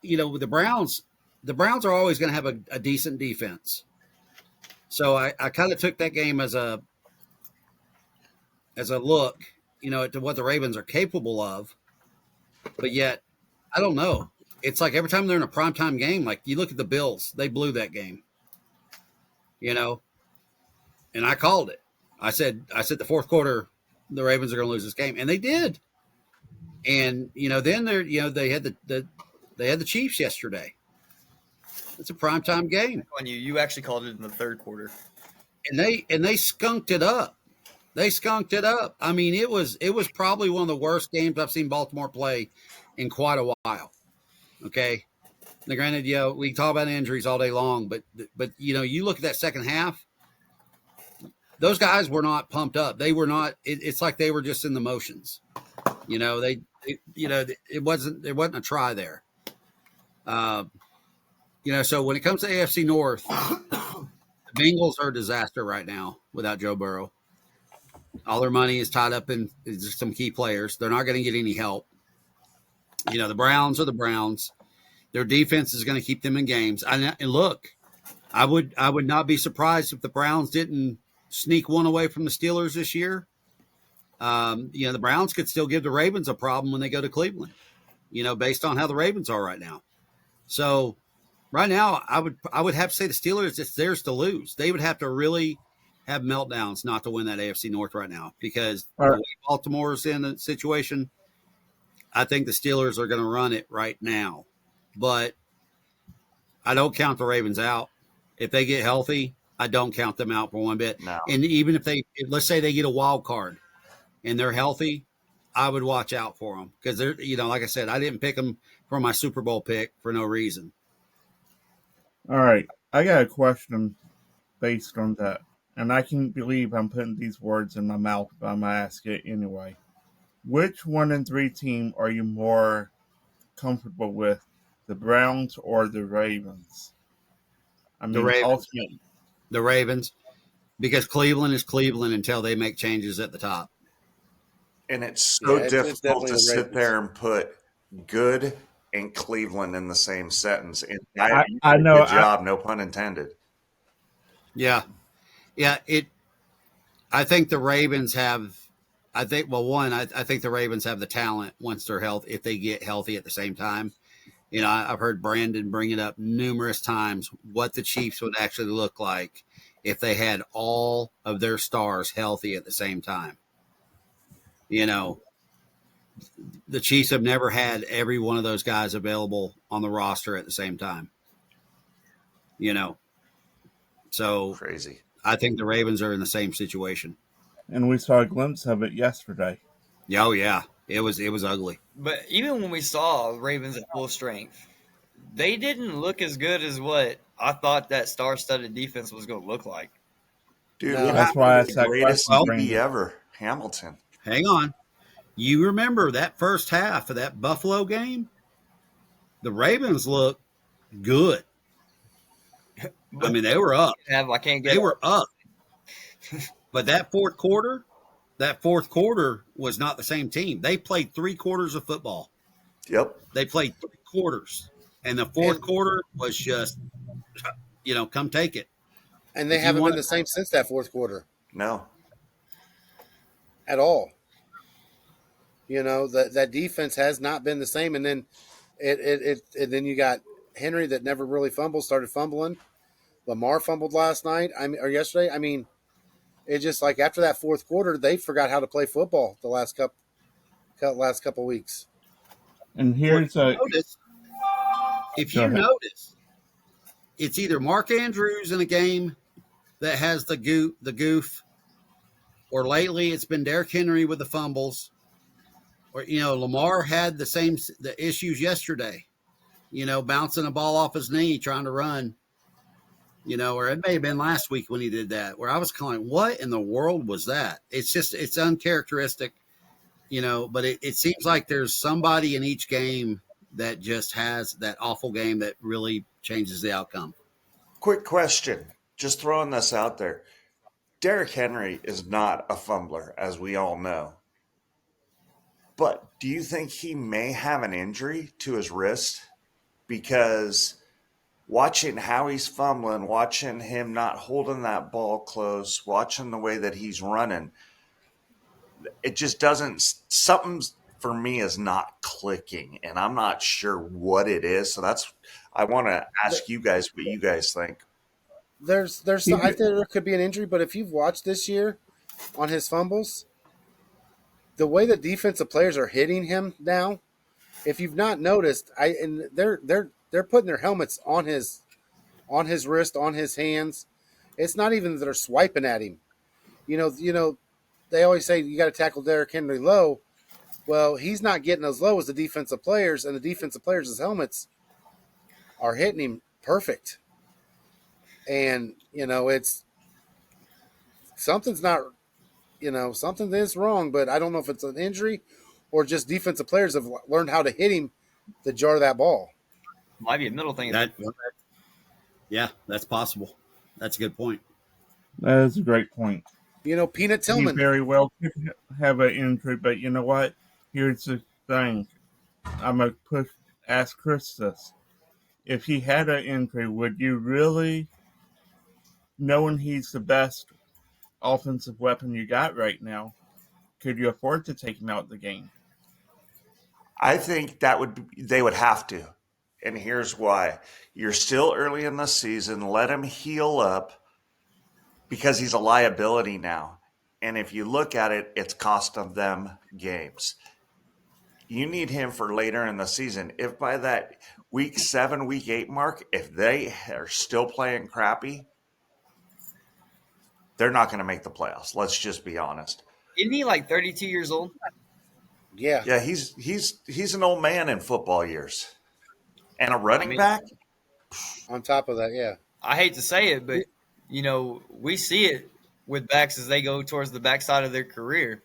with the Browns are always going to have a decent defense. So I kind of took that game as a look, at what the Ravens are capable of. But yet, I don't know. It's like every time they're in a primetime game, like you look at the Bills, they blew that game. And I called it. I said the fourth quarter, the Ravens are going to lose this game, and they did. And then they had the Chiefs yesterday. It's a primetime game. You actually called it in the third quarter, and they skunked it up. They skunked it up. I mean, it was probably one of the worst games I've seen Baltimore play in quite a while. Okay. Now, granted, we can talk about injuries all day long, but you look at that second half, those guys were not pumped up. They were not. It's like they were just in the motions. It wasn't a try there. So when it comes to AFC North, the Bengals are a disaster right now without Joe Burrow. All their money is tied up in some key players. They're not going to get any help. The Browns are the Browns. Their defense is going to keep them in games. And look, I would not be surprised if the Browns didn't sneak one away from the Steelers this year. The Browns could still give the Ravens a problem when they go to Cleveland, based on how the Ravens are right now. So right now, I would have to say the Steelers, it's theirs to lose. They would have to really have meltdowns not to win that AFC North right now, because the way Baltimore's in the situation, I think the Steelers are going to run it right now. But I don't count the Ravens out. If they get healthy, I don't count them out for one bit. No. And even if let's say they get a wild card and they're healthy, I would watch out for them, because they're, like I said, I didn't pick them for my Super Bowl pick for no reason. All right, I got a question based on that, and I can't believe I'm putting these words in my mouth, but I'm gonna ask it anyway. Which 1-3 team are you more comfortable with, the Browns or the Ravens? I mean, The Ravens. ultimately, The Ravens, because Cleveland is Cleveland until they make changes at the top. And it's so it's difficult definitely to the sit Ravens. there and put good and Cleveland in the same sentence. And I know. Good job, no pun intended. Yeah. I think the Ravens have. I think the Ravens have the talent once they're healthy, if they get healthy at the same time. I've heard Brandon bring it up numerous times what the Chiefs would actually look like if they had all of their stars healthy at the same time. The Chiefs have never had every one of those guys available on the roster at the same time. So Crazy. I think the Ravens are in the same situation. And we saw a glimpse of it yesterday. Oh yeah, it was ugly. But even when we saw Ravens at full strength, they didn't look as good as what I thought that star-studded defense was going to look like. Dude, No. That's why I the asked that greatest question. DB Brandon. ever, Hamilton. Hang on. You remember that first half of that Buffalo game? The Ravens looked good. I mean, they were up. I can't get They were up. But that fourth quarter was not the same team. They played 3 quarters of football. Yep. They played 3 quarters. And the fourth quarter was just, come take it. And they haven't been the same since that fourth quarter No. at all. That defense has not been the same. And then then you got Henry that never really started fumbling. Lamar fumbled last night. Or yesterday. I mean, it's just like after that fourth quarter, they forgot how to play football the last couple weeks. And here's if you notice, it's either Mark Andrews in a game that has the goof, or lately it's been Derrick Henry with the fumbles, or Lamar had the issues yesterday, bouncing a ball off his knee trying to run, or it may have been last week when he did that, where I was kind of like, what in the world was that? It's uncharacteristic, but it seems like there's somebody in each game that just has that awful game that really changes the outcome. Quick question. Just throwing this out there. Derrick Henry is not a fumbler, as we all know. But do you think he may have an injury to his wrist? Because watching how he's fumbling, watching him not holding that ball close, watching the way that he's running, it just doesn't – something's for me is not clicking, and I'm not sure what it is. So I want to ask you guys what you guys think. I think there could be an injury, but if you've watched this year on his fumbles, the way the defensive players are hitting him now, if you've not noticed, they're putting their helmets on his wrist, on his hands. It's not even that they're swiping at him. they always say you got to tackle Derrick Henry low. Well, he's not getting as low as the defensive players, and the defensive players' helmets are hitting him perfect. And it's something's not, something is wrong. But I don't know if it's an injury or just defensive players have learned how to hit him to jar that ball. Might be a middle thing. Yeah, that's possible. That's a good point. That is a great point. Peanut He Tillman. very well could have an injury, but you know what? Here's the thing. I'm going to ask Chris this. If he had an injury, would you really, knowing he's the best offensive weapon you got right now, could you afford to take him out of the game? I think they would have to. And here's why. You're still early in the season. Let him heal up because he's a liability now. And if you look at it, it's costing them games. You need him for later in the season. If by that week 7, week 8 mark, if they are still playing crappy, they're not going to make the playoffs. Let's just be honest. Isn't he like 32 years old? Yeah. Yeah, he's an old man in football years. And a running back? On top of that, yeah. I hate to say it, but we see it with backs as they go towards the backside of their career.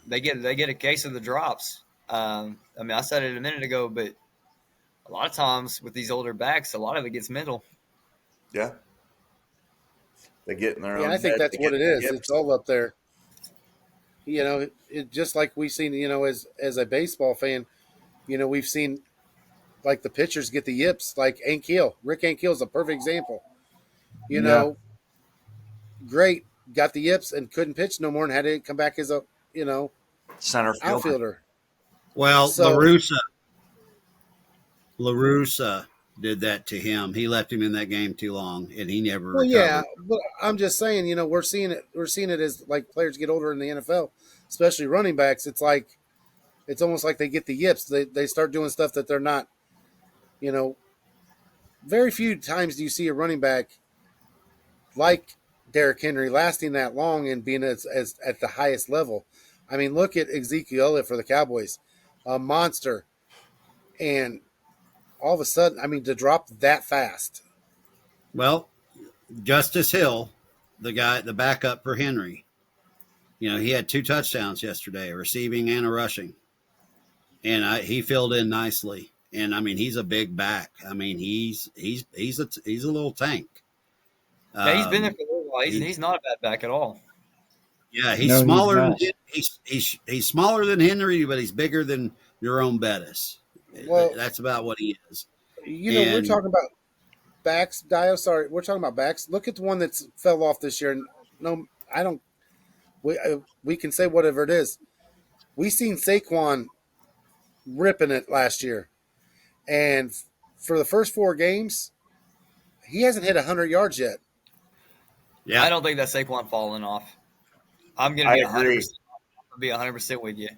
They get a case of the drops. I said it a minute ago, but a lot of times with these older backs, a lot of it gets mental. Yeah. They get in their own I think head. that's what it is. It's all up there. It just like we've seen, as a baseball fan, we've seen like the pitchers get the yips, like Ankiel. Rick Ankiel is a perfect example. Great, got the yips and couldn't pitch no more and had to come back as a, center outfielder. Well, So- LaRussa did that to him. He left him in that game too long, and he never Well, recovered. yeah, but I'm just saying, we're seeing it. We're seeing it as like players get older in the NFL, especially running backs. It's almost like they get the yips. They start doing stuff that they're not. Very few times do you see a running back like Derrick Henry lasting that long and being as at the highest level. I mean, look at Ezekiel Elliott for the Cowboys, a monster, and all of a sudden, to drop that fast. Well, Justice Hill, the backup for Henry, he had 2 touchdowns yesterday, a receiving and a rushing, and he filled in nicely. And he's a big back. He's a little tank. Yeah, he's been there for a little while. He's not a bad back at all. Yeah, he's smaller. He's smaller than Henry, but he's bigger than Jerome Bettis. Well, that's about what he is. We're talking about backs. Dio, sorry, we're talking about backs. Look at the one that's fell off this year. No, I don't. We can say whatever it is. We seen Saquon ripping it last year, and for the first 4 games, he hasn't hit 100 yards yet. Yeah, I don't think that's Saquon falling off. I'm going to be 100%. I'll be 100% with you.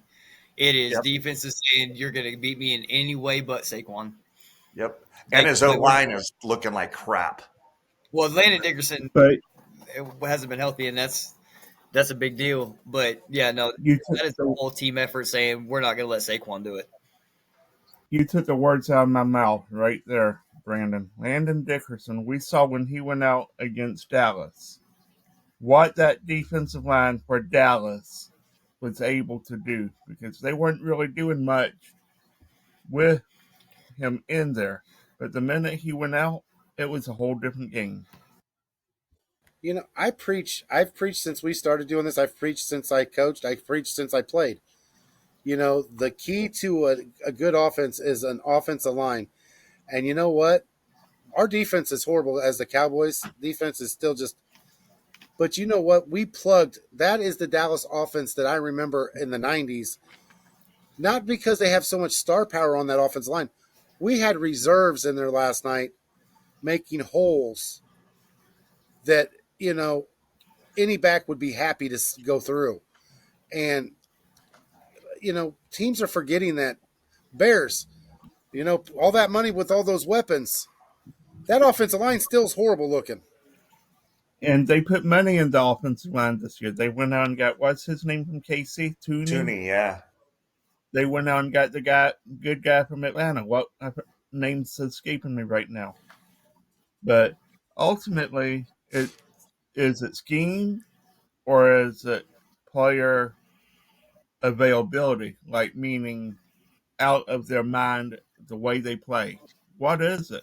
It is defense is saying you're going to beat me in any way but Saquon. Yep. And his O-line is looking like crap. Well, Landon Dickerson hasn't been healthy, and that's a big deal. But, yeah, no, that is the whole team effort saying we're not going to let Saquon do it. You took the words out of my mouth right there, Brandon. Landon Dickerson, we saw when he went out against Dallas what that defensive line for Dallas was able to do, because they weren't really doing much with him in there. But the minute he went out, it was a whole different game. I've preached since we started doing this. I've preached since I coached. I've preached since I played. The key to a good offense is an offensive line. And you know what? Our defense is horrible as the Cowboys. Defense is still just – but you know what? We plugged – that is the Dallas offense that I remember in the 90s. Not because they have so much star power on that offensive line. We had reserves in there last night making holes that, any back would be happy to go through. And, teams are forgetting that. Bears, all that money with all those weapons, that offensive line still is horrible looking. And they put money in the offensive line this year. They went out and got, what's his name from KC? Tooney? Tooney, yeah. They went out and got the good guy from Atlanta. What name's escaping me right now? But ultimately, is it scheme or is it player availability? Like meaning out of their mind the way they play. What is it?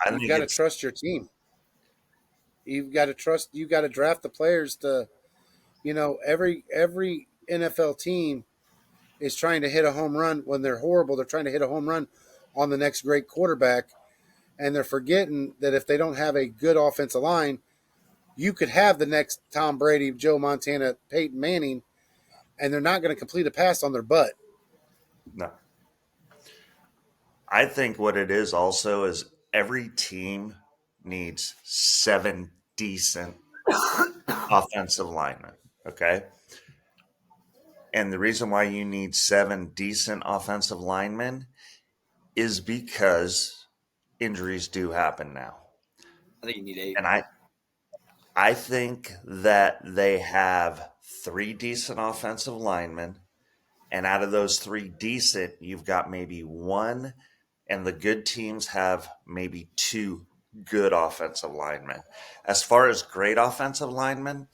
I You've think got to it's trust your team. You've got to trust. You've got to draft the players to. Every NFL team is trying to hit a home run. When they're horrible, they're trying to hit a home run on the next great quarterback, and they're forgetting that if they don't have a good offensive line, you could have the next Tom Brady, Joe Montana, Peyton Manning, and they're not going to complete a pass on their butt. no. I think what it is also is every team needs 7 decent offensive linemen. Okay. And the reason why you need 7 decent offensive linemen is because injuries do happen now. I think you need 8. And I think that they have 3 decent offensive linemen. And out of those 3 decent, you've got maybe 1, and the good teams have maybe 2 good offensive linemen. As far as great offensive linemen,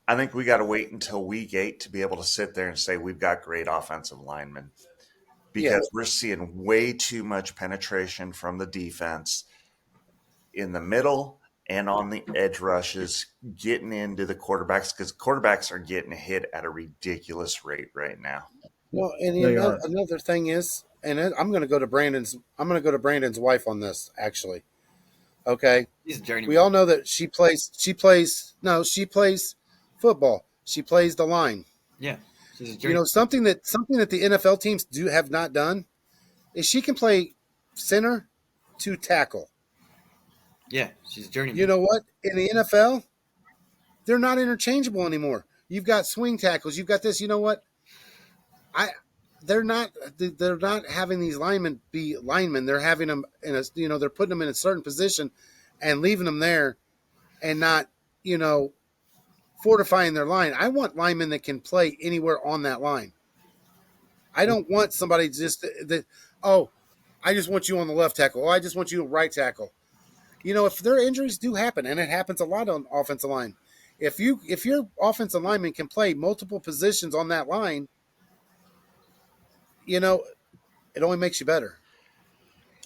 I think we got to wait until week 8 to be able to sit there and say we've got great offensive linemen Yeah. because we're seeing way too much penetration from the defense in the middle and on the edge rushes, getting into the quarterbacks because quarterbacks are getting hit at a ridiculous rate right now. Well, and They are. another thing is, and I'm going to go to Brandon's. I'm going to go to Brandon's wife on this. Actually, okay. He's a journeyman. We all know that she plays. She plays football. She plays the line. Yeah, she's a journeyman. Something that the NFL teams have not done is she can play center to tackle. Yeah, she's a journeyman. You know what? In the NFL, they're not interchangeable anymore. You've got swing tackles. You've got this. You know what? They're not having these linemen be linemen. They're having them in a they're putting them in a certain position and leaving them there and not fortifying their line. I want linemen that can play anywhere on that line. I don't want somebody just that. Oh, I just want you on the left tackle. Oh, I just want you on right tackle. If their injuries do happen, and it happens a lot on offensive line, if your offensive lineman can play multiple positions on that line, it only makes you better.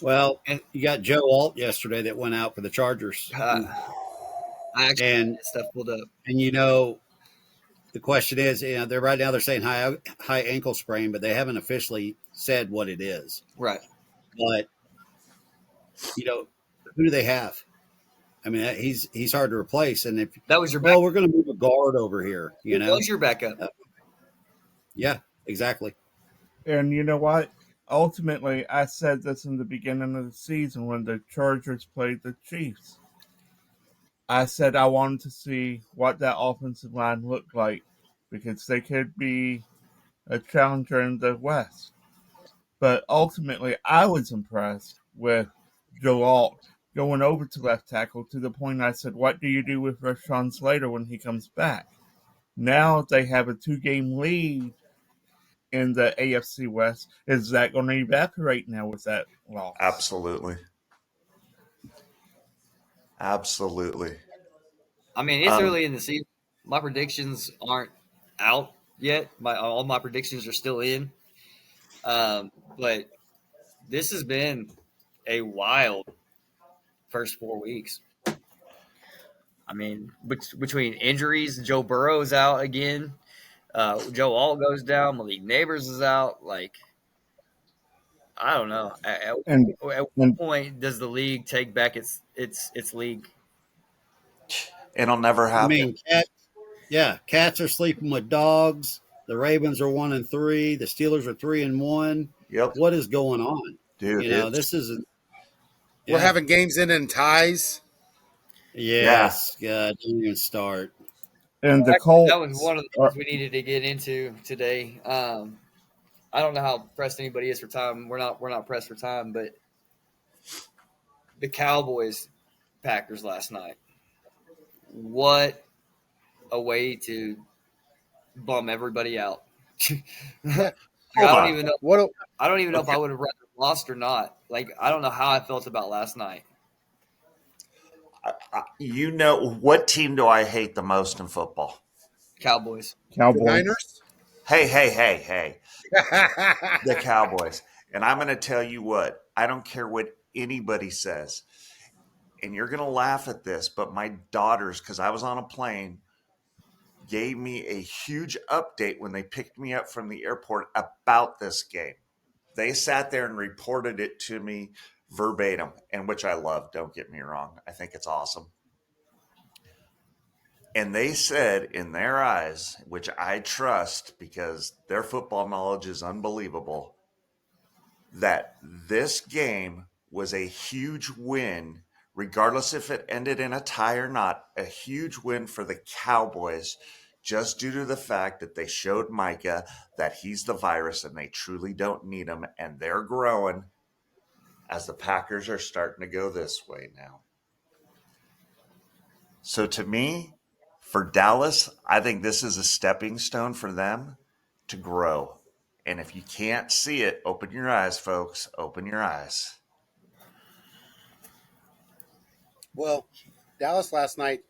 Well, And- you got Joe Alt yesterday that went out for the Chargers. I actually And- had stuff pulled up. And the question is, they're right now they're saying high ankle sprain, but they haven't officially said what it is. Right. But who do they have? I mean, he's hard to replace. And if That was your we're going to move a guard over here, Who was your backup? Yeah, exactly. And you know what? Ultimately, I said this in the beginning of the season when the Chargers played the Chiefs. I said I wanted to see what that offensive line looked like because they could be a challenger in the West. But ultimately, I was impressed with Joe Alt going over to left tackle to the point I said, what do you do with Rashawn Slater when he comes back? Now they have a 2-game lead in the AFC West. Is that going to evaporate now with that loss? Absolutely. Absolutely. I mean, it's early in the season. My predictions aren't out yet. All my predictions are still in. But this has been a wild first 4 weeks. I mean, between injuries, Joe Burrow's out again. Joe Alt goes down. Malik Neighbors is out. Like, I don't know. And At what point does the league take back its league? It'll never I happen. mean, cats are sleeping with dogs. The Ravens are 1-3. The Steelers are 3-1. Yep. What is going on? Dude, This isn't. We're having games in ties. Yes. Yeah. Don't even start. and the Colts That was one of the things we needed to get into today. I don't know how pressed anybody is for time. We're not pressed for time, but the Cowboys Packers last night. What a way to bum everybody out. Yeah. Like, Hold on. I don't even know if Okay. I would have rather lost or not. Like, I don't know how I felt about last night. You know, what team do I hate the most in football? Cowboys. The Cowboys. Niners? Hey. The Cowboys. And I'm going to tell you what, I don't care what anybody says. And you're going to laugh at this, but my daughters, because I was on a plane, gave me a huge update when they picked me up from the airport about this game. They sat there and reported it to me verbatim, and which I love. Don't get me wrong. I think it's awesome. And they said in their eyes, which I trust because their football knowledge is unbelievable, that this game was a huge win, regardless if it ended in a tie or not, a huge win for the Cowboys, just due to the fact that they showed Micah that he's the virus and they truly don't need him, and they're growing as the Packers are starting to go this way now. So to me, for Dallas, I think this is a stepping stone for them to grow. And if you can't see it, open your eyes, folks. Open your eyes. Well, Dallas last night,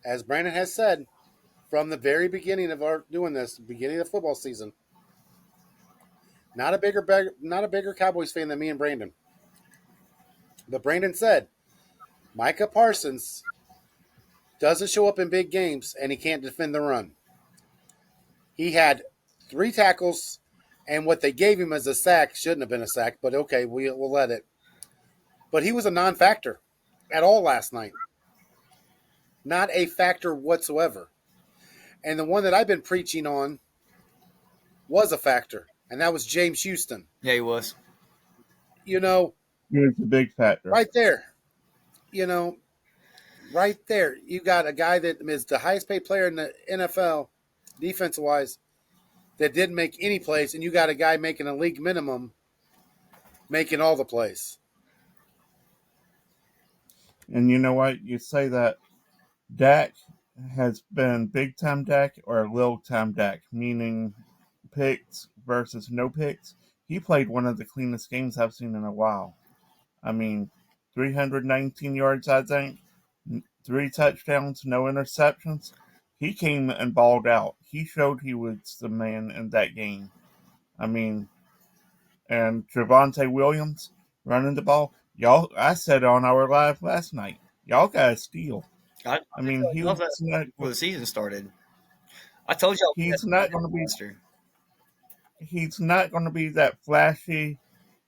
as Brandon has said, from the very beginning of our doing this, beginning of the football season, not a bigger Cowboys fan than me and Brandon. But Brandon said, Micah Parsons doesn't show up in big games and he can't defend the run. He had 3 tackles, and what they gave him as a sack shouldn't have been a sack, but okay, we'll let it. But he was a non-factor at all last night. Not a factor whatsoever. And the one that I've been preaching on was a factor, and that was James Houston. Yeah, he was. You know, He was a big factor. right there. You know, right there. You got a guy that is the highest paid player in the NFL, defensive wise, that didn't make any plays, and you got a guy making a league minimum making all the plays. And you know what? You say that Dak has been big time Dak or little time Dak, meaning picks versus no picks. He played one of the cleanest games I've seen in a while. I mean, 319 yards, I think, 3 touchdowns, no interceptions. He came and balled out. He showed he was the man in that game. I mean, and Javonte Williams running the ball. Y'all, I said on our live last night, y'all got to steal. I mean, I love that before the season started. I told y'all he's not going to be that flashy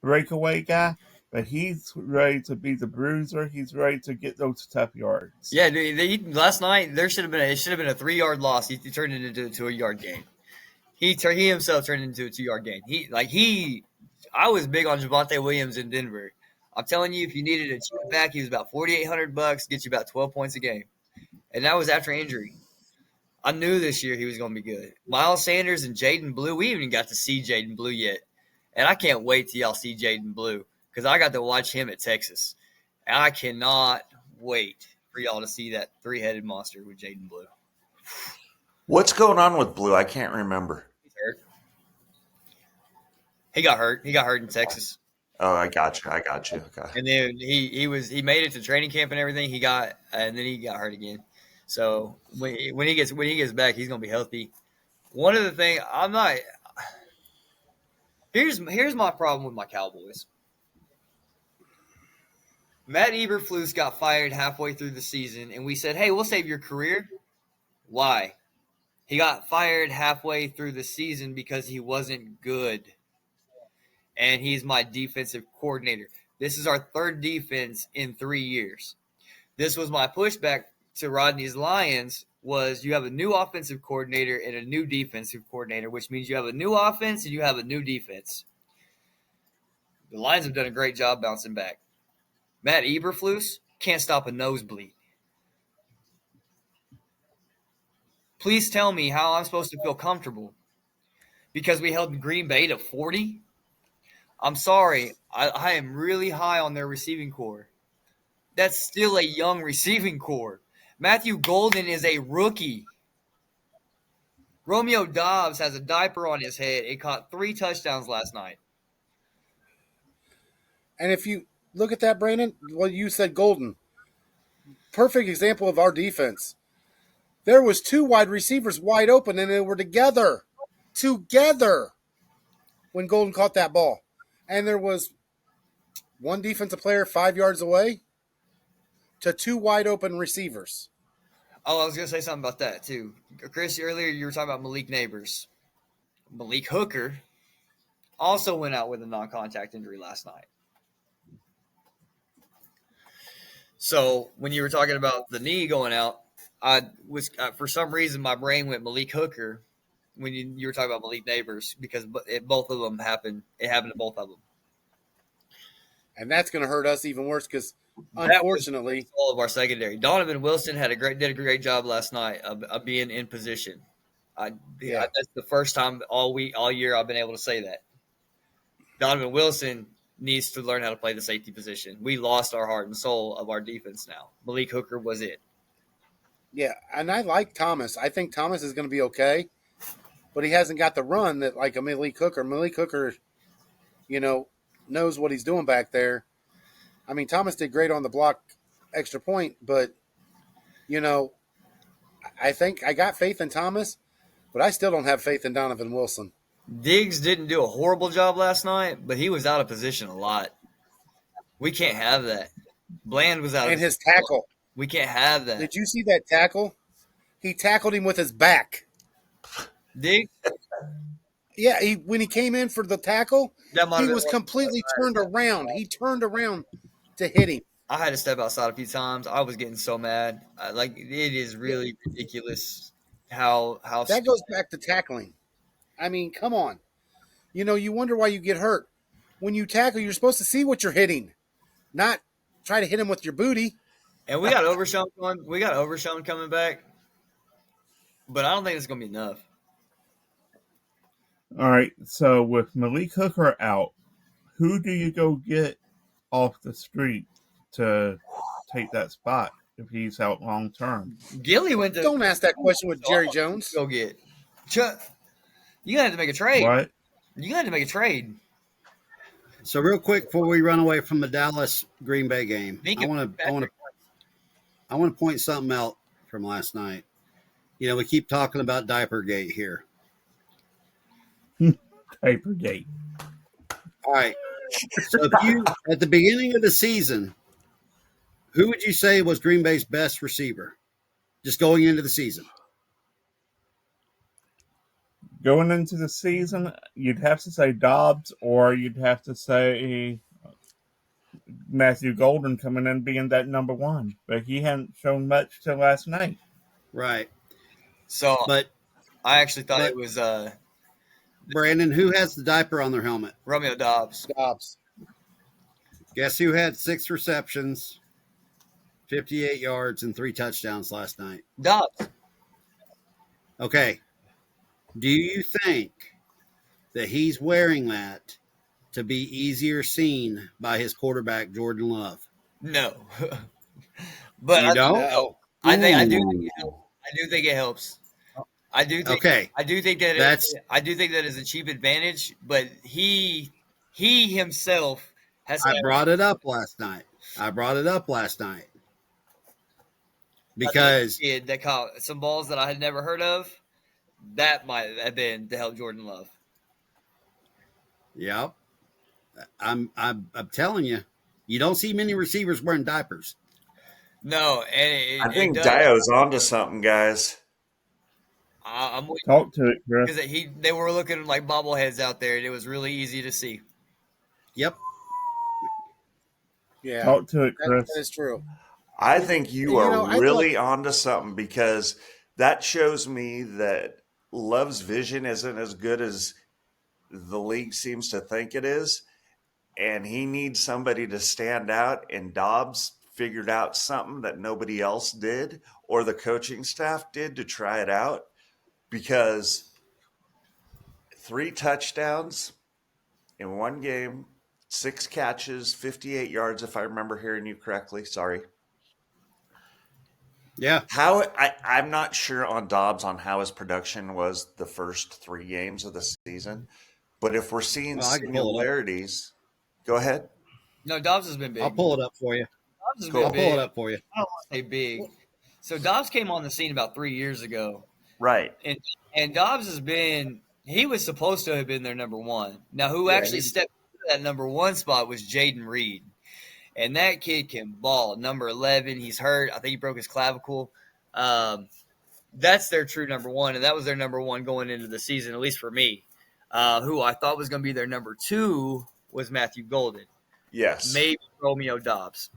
breakaway guy, but he's ready to be the bruiser. He's ready to get those tough yards. Yeah, dude, last night it should have been a 3-yard loss. He turned it into a 2-yard gain. He himself turned it into a 2-yard gain. I was big on Javonte Williams in Denver. I'm telling you, if you needed a cheap back, he was about $4,800, get you about 12 points a game, and that was after injury. I knew this year he was going to be good. Miles Sanders and Jaden Blue, we even got to see Jaden Blue yet, and I can't wait till y'all see Jaden Blue because I got to watch him at Texas, and I cannot wait for y'all to see that 3-headed monster with Jaden Blue. What's going on with Blue? I can't remember. He's hurt. He got hurt. He got hurt in Texas. Oh, I got you. Okay. And then he made it to training camp and everything. And then he got hurt again. So when he gets back, he's gonna be healthy. One of the things here's my problem with my Cowboys. Matt Eberflus got fired halfway through the season, and we said, "Hey, we'll save your career." Why? He got fired halfway through the season because he wasn't good. And he's my defensive coordinator. This is our 3rd defense in 3 years. This was my pushback to Rodney's Lions was you have a new offensive coordinator and a new defensive coordinator, which means you have a new offense and you have a new defense. The Lions have done a great job bouncing back. Matt Eberflus can't stop a nosebleed. Please tell me how I'm supposed to feel comfortable because we held Green Bay to 40. I'm sorry. I am really high on their receiving core. That's still a young receiving core. Matthew Golden is a rookie. Romeo Dobbs has a diaper on his head. It caught 3 touchdowns last night. And if you look at that, Brandon, well, you said Golden. Perfect example of our defense. There was 2 wide receivers wide open, and they were together when Golden caught that ball. And there was one defensive player 5 yards away to 2 wide open receivers. Oh, I was going to say something about that, too. Chris, earlier you were talking about Malik Neighbors. Malik Hooker also went out with a non-contact injury last night. So when you were talking about the knee going out, I was for some reason my brain went Malik Hooker when you were talking about Malik Neighbors because both of them happened. It happened to both of them. And that's going to hurt us even worse because, unfortunately, all of our secondary. Donovan Wilson did a great job last night of being in position. That's the first time all year I've been able to say that. Donovan Wilson needs to learn how to play the safety position. We lost our heart and soul of our defense now. Malik Hooker was it. Yeah, and I like Thomas. I think Thomas is going to be okay, but he hasn't got the run that like a Malik Hooker. Malik Hooker, knows what he's doing back there. I mean, Thomas did great on the block extra point, but, I think I got faith in Thomas, but I still don't have faith in Donovan Wilson. Diggs didn't do a horrible job last night, but he was out of position a lot. We can't have that. Bland was out and of his tackle. We can't have that. Did you see that tackle? He tackled him with his back. Diggs? Yeah, when he came in for the tackle, he was been completely turned around. He turned around to hit him. I had to step outside a few times. I was getting so mad. It is really ridiculous how that goes back to tackling. I mean, come on. You wonder why you get hurt. When you tackle, you're supposed to see what you're hitting, not try to hit him with your booty. And we got Overshown coming back, but I don't think it's going to be enough. All right, so with Malik Hooker out, who do you go get off the street to take that spot if he's out long term? Gilly went to. Don't ask that question with Jerry Jones. Go get. You have to make a trade. What? You got to make a trade. So real quick before we run away from the Dallas Green Bay game, I want to point something out from last night. We keep talking about Diapergate here. Diapergate. All right. So if you at the beginning of the season, who would you say was Green Bay's best receiver? Just going into the season. Going into the season, you'd have to say Dobbs, or you'd have to say Matthew Golden coming in being that number one. But he hadn't shown much till last night. Right. So, but I actually thought it was Brandon. Who has the diaper on their helmet? Romeo Dobbs. Guess who had 6 receptions, 58 yards, and 3 touchdowns last night? Dobbs. Okay. Do you think that he's wearing that to be easier seen by his quarterback, Jordan Love? No. But you don't? No. I do think it helps. I do think I do think that is a cheap advantage, but he himself has I brought it up last night. Because that caught some balls that I had never heard of. That might have been to help Jordan Love. Yep. I'm telling you, you don't see many receivers wearing diapers. No, and I think Dio's onto something, guys. I'm Talk to it, Chris. Because they were looking like bobbleheads out there, and it was really easy to see. Yep. Yeah. Talk to it, Chris. That is true. I think you are really onto something because that shows me that Love's vision isn't as good as the league seems to think it is, and he needs somebody to stand out, and Dobbs figured out something that nobody else did or the coaching staff did to try it out, because 3 touchdowns in one game, 6 catches, 58 yards, if I remember hearing you correctly. Sorry. Yeah. I'm not sure on Dobbs on how his production was the first 3 games of the season, but if we're seeing Well, I can pull it up. similarities, go ahead. No, Dobbs has been I'll big. pull it up for you. Dobbs has Cool. been I'll pull it big. up for you. I don't want to say big. So Dobbs came on the scene about 3 years ago, Right. and Dobbs has been. He was supposed to have been their number one. Now, who Yeah, actually stepped into that number one spot was Jaden Reed, and that kid can ball. Number 11, he's hurt. I think he broke his clavicle. That's their true number one, and that was their number one going into the season, at least for me. Who I thought was going to be their number 2 was Matthew Golden. Yes. Maybe Romeo Dobbs.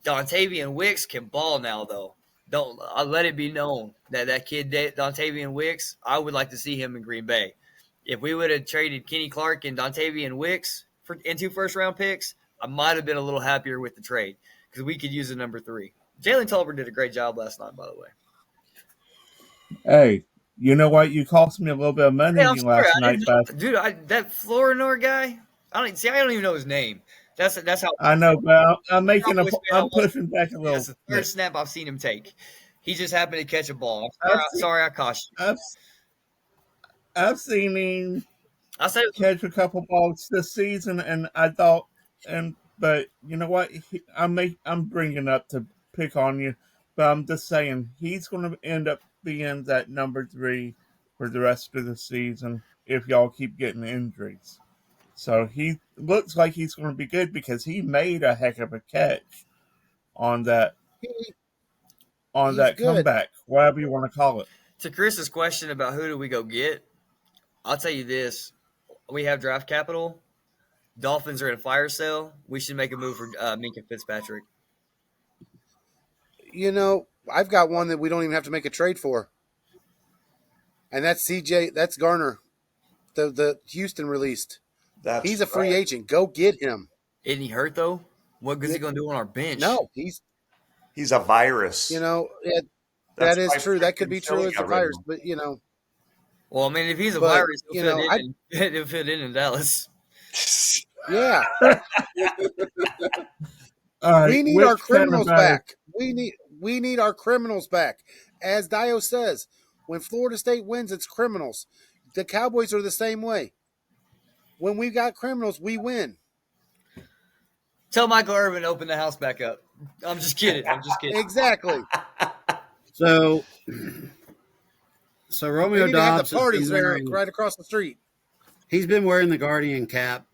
Dontavian Wicks can ball now, though. Don't let it be known that kid Dontavian Wicks, I would like to see him in Green Bay. If we would have traded Kenny Clark and Dontavian Wicks in 2 first-round picks, I might have been a little happier with the trade because we could use a number 3. Jalen Tolbert did a great job last night, by the way. Hey, you know what? You cost me a little bit of money Hey, I'm sorry, last night, but dude. That Florinor guy, I don't even know his name. That's how I know, but I'm I'm pushing back a little. That's the third snap I've seen him take. He just happened to catch a ball. Sorry, I cost you. I've seen him I said catch a couple balls this season, and but you know what? I'm bringing up to pick on you, but I'm just saying he's going to end up being that number 3 for the rest of the season if y'all keep getting injuries. So he looks like he's going to be good because he made a heck of a catch on that He's good. comeback, whatever you want to call it. to Chris's question about who do we go get, I'll tell you this: we have draft capital. Dolphins are in a fire sale. We should make a move for Minka Fitzpatrick. You know, I've got one that we don't even have to make a trade for, and that's CJ. That's Garner, the Houston released. He's a free agent. Go get him. Isn't he hurt though? What is he going to do on our bench? No, he's a virus. You know, that is true. That could be true as a virus, but you know. Well, I mean, if he's a virus, he'll fit in Dallas. Yeah. We need our criminals back. We need our criminals back. As Dio says, when Florida State wins, it's criminals. The Cowboys are the same way. When we got criminals, we win. Tell Michael Irvin to open the house back up. I'm just kidding. Exactly. So Romeo Dobbs the parties there right across the street. He's been wearing the Guardian cap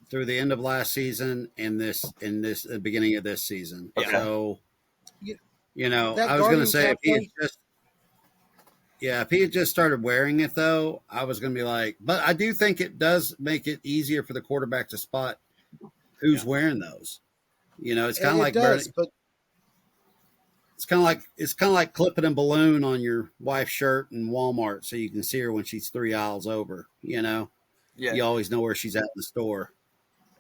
through the end of last season and the beginning of this season. Yeah. So, you know, That I was going to say if he had just started wearing it though, I was going to be like, but I do think it does make it easier for the quarterback to spot who's wearing those. You know, it's kind of like it's kind of like clipping a balloon on your wife's shirt in Walmart so you can see her when she's 3 aisles over. You know, you always know where she's at in the store.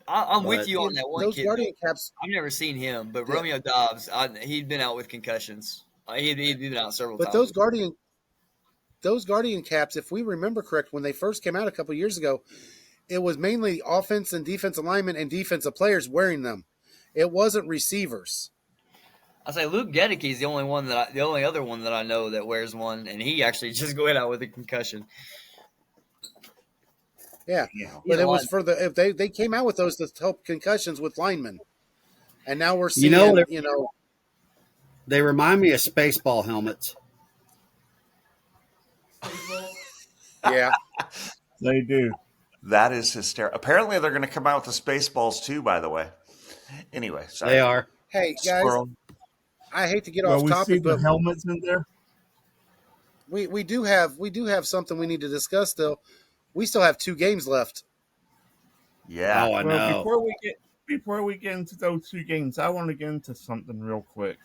I'm with you on that one. Those kid, Guardian caps. I've never seen him, but Romeo Dobbs, he'd been out with concussions. He'd been out several times. But those Guardian caps, if we remember correct, when they first came out a couple of years ago, it was mainly offense and defensive linemen and defensive players wearing them. It wasn't receivers. I say Luke Gedicke's the only other one that I know that wears one, and he actually just went out with a concussion. Yeah, but it was for they came out with those to help concussions with linemen, and now we're seeing they remind me of Spaceball helmets. Yeah, they do. That is hysterical. Apparently, they're going to come out with the Spaceballs too. By the way, anyway, sorry. They are. Hey guys, I hate to get off topic, but the helmets in there. We do have something we need to discuss still. We still have 2 games left. Yeah. Oh, I know. Before we get into those 2 games, I want to get into something real quick.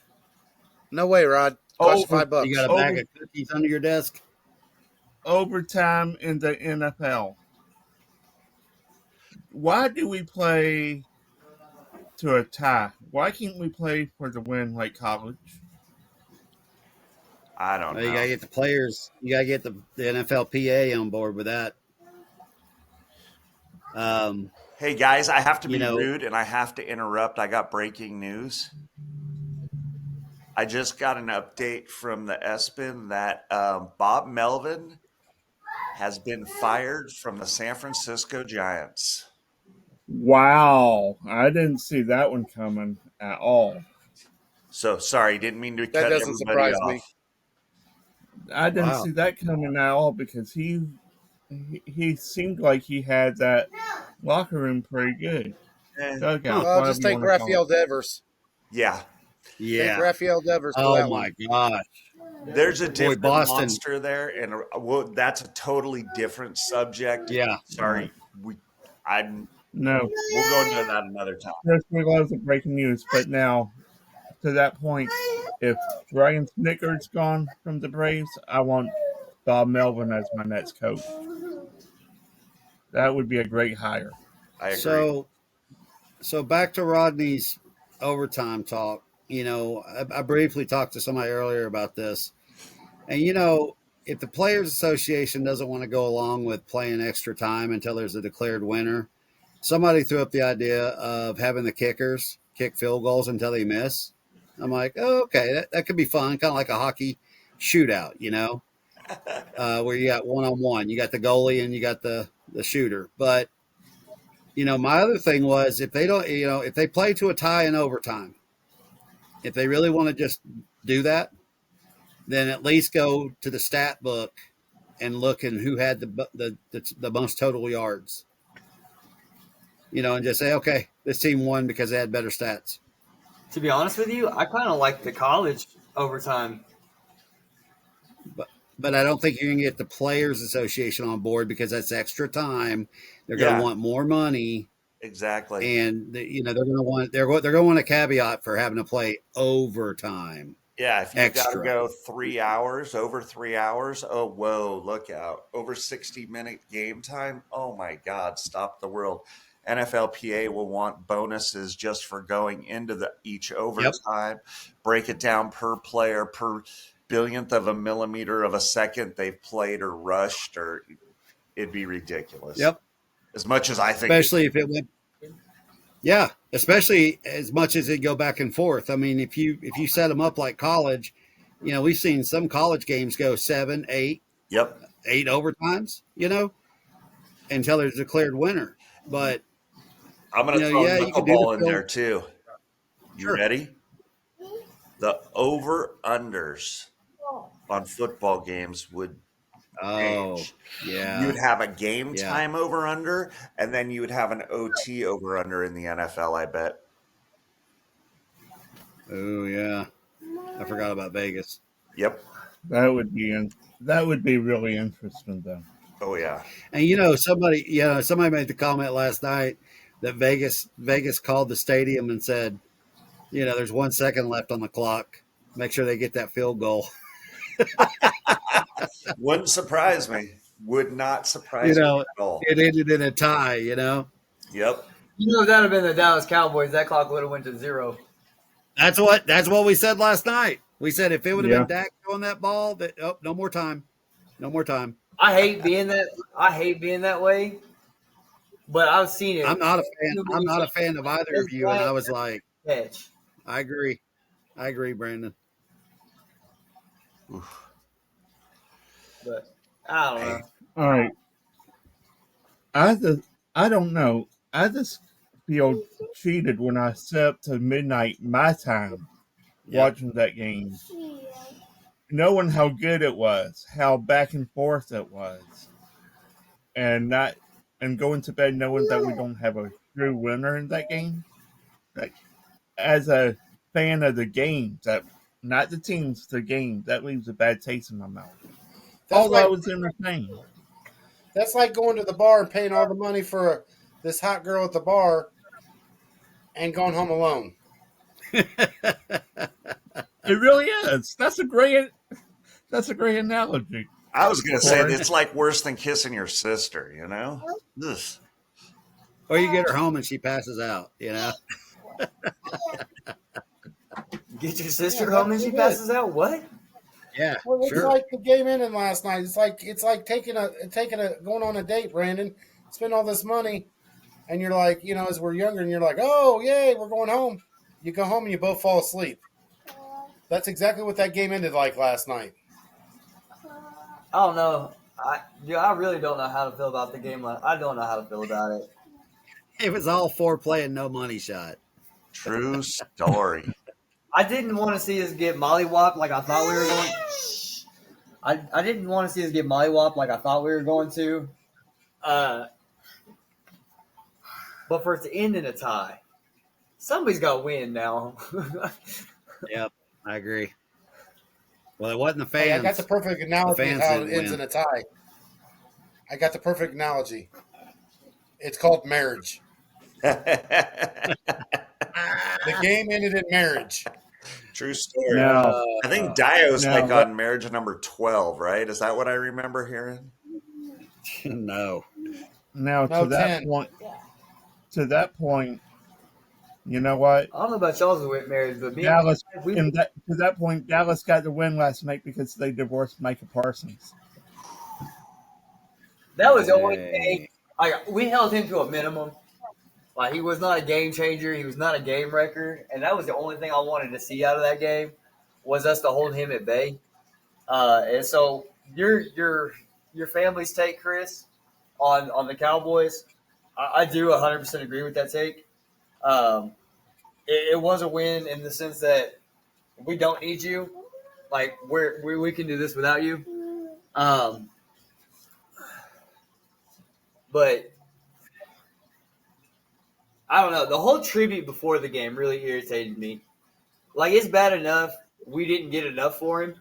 No way, Rod. Cost you $5. You got a bag of cookies under your desk? Overtime in the NFL. Why do we play to a tie? Why can't we play for the win like college? I don't know. You got to get the players. You got to get the NFLPA on board with that. Hey guys, I have to You be know, rude and I have to interrupt. I got breaking news. I just got an update from the ESPN that Bob Melvin has been fired from the San Francisco Giants. Wow, I didn't see that one coming at all. So sorry, didn't mean to That cut doesn't everybody surprise me. off. I didn't wow. see that coming at all because he seemed like he had that locker room pretty good. Eh, Huh. Dugout, Well, whatever just you take want to call it. Raphael Devers. yeah, Take Yeah. Raphael Devers for Oh that one. my gosh. there's a Boy, different Boston. monster there, and well, that's a totally different subject. Yeah. Right. Sorry, I, No, we'll go into that another time. Chris, we love the breaking news, but now to that point, if Ryan Snicker's gone from the Braves, I want Bob Melvin as my next coach. That would be a great hire. I agree. So so back to Rodney's overtime talk. I briefly talked to somebody earlier about this. And if the Players Association doesn't want to go along with playing extra time until there's a declared winner, somebody threw up the idea of having the kickers kick field goals until they miss. I'm like, oh, okay, that could be fun, kind of like a hockey shootout, where you got one on one, you got the goalie and you got the shooter. But my other thing was if they don't, if they play to a tie in overtime, if they really want to just do that, then at least go to the stat book and look and who had the most total yards. And just say, okay, this team won because they had better stats. To be honest with you, I kind of like the college overtime. But I don't think you're going to get the Players Association on board because that's extra time. They're going to Yeah, want more money, exactly. and they're going to want they're going to want a caveat for having to play overtime. Yeah, if you've got to Extra. go 3 hours, over 3 hours, oh, whoa, look out. Over 60-minute game time. Oh, my God, stop the world. NFLPA will want bonuses just for going into each Yep. overtime, break it down per player, per billionth of a millimeter of a second they've played or rushed, or it'd be ridiculous. Yep. As much as I think Especially if it went. Yeah, especially as much as it go back and forth. I mean, if you set them up like college, we've seen some college games go 7, 8, yep. 8 overtimes. Until there's a declared winner. But I'm going to throw yeah, you could do the knuckleball in there field. too. You Sure. ready? The over-unders on football games would Oh, change. You yeah, would have a game yeah. time over under, and then you would have an OT over under in the NFL, I bet. Oh, yeah. I forgot about Vegas. Yep. That would be really interesting though. Oh, yeah. And somebody made the comment last night that Vegas called the stadium and said, there's 1 second left on the clock. Make sure they get that field goal. Wouldn't surprise me. Would not surprise me at all. It ended in a tie. Yep. If that had been the Dallas Cowboys, that clock would have went to 0. That's what we said last night. We said if it would have Yeah. been Dak throwing that ball, no more time, no more time. I hate being that way, but I've seen it I'm not a fan. too I'm many not a times. fan of either of you. And I was like, Catch. I agree. I agree, Brandon. But I don't know. Hey, All right. I don't know. I just feel cheated when I set up to midnight my time Yep. watching that game, knowing how good it was, how back and forth it was, and not and going to bed knowing that we don't have a true winner in that game. Like, as a fan of the game, that not the teams, the game, that leaves a bad taste in my mouth. That's Although I like was entertained. that's like going to the bar and paying all the money for this hot girl at the bar and going home alone. It really is. That's a great analogy. I was going to say, Corey. it's like worse than kissing your sister, you know? Ugh. Or you get her home and she passes out. Get your sister Yeah, home and she it is. passes out. What? Yeah, Well, it's sure. like the game ended last night. It's like taking a going on a date, Brandon. Spend all this money, and you're like, as we're younger, and you're like, oh yay, we're going home. You go home and you both fall asleep. That's exactly what that game ended like last night. I don't know. I really don't know how to feel about the game. I don't know how to feel about it. It was all foreplay and no money shot. True story. I didn't want to see us get mollywopped like I thought we were going. I didn't want to see us get mollywopped like I thought we were going to. But for it to end in a tie, somebody's got to win now. Yep, I agree. Well, it wasn't the fans. Hey, I got the perfect analogy of fans how it didn't ends win. in a tie. I got the perfect analogy. It's called marriage. The game ended in marriage. True story. Now, I think Dio's now like let- on marriage number 12, right? Is that what I remember hearing? No. now No, to that 10. point, you know what? I don't know about y'all's with marriage, but me Dallas, and to that point, Dallas got the win last night because they divorced Micah Parsons. that was the only thing. Hey. Like, we held him to a minimum. Like, he was not a game changer. He was not a game wrecker, and that was the only thing I wanted to see out of that game was us to hold him at bay. And so your family's take, Chris, on the Cowboys, I do 100% agree with that take. It was a win in the sense that we don't need you. Like, we can do this without you. But I don't know. The whole tribute before the game really irritated me. Like, it's bad enough we didn't get enough for him.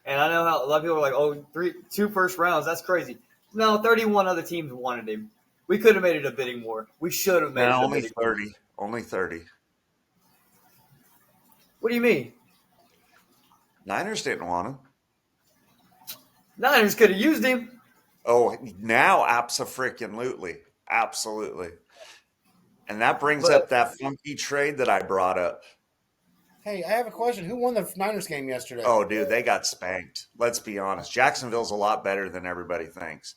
And I know how a lot of people are like, oh, 2 first rounds, that's crazy. No, 31 other teams wanted him. We could have made it a bidding war. We should have made it No, a only bidding war. 30. Only 30. What do you mean? Niners didn't want him. Niners could have used him. Oh, now abso-freaking-lutely. Absolutely. And that brings But- up that funky trade that I brought up. Hey, I have a question. Who won the Niners game yesterday? Oh, dude, they got spanked. Let's be honest. Jacksonville's a lot better than everybody thinks.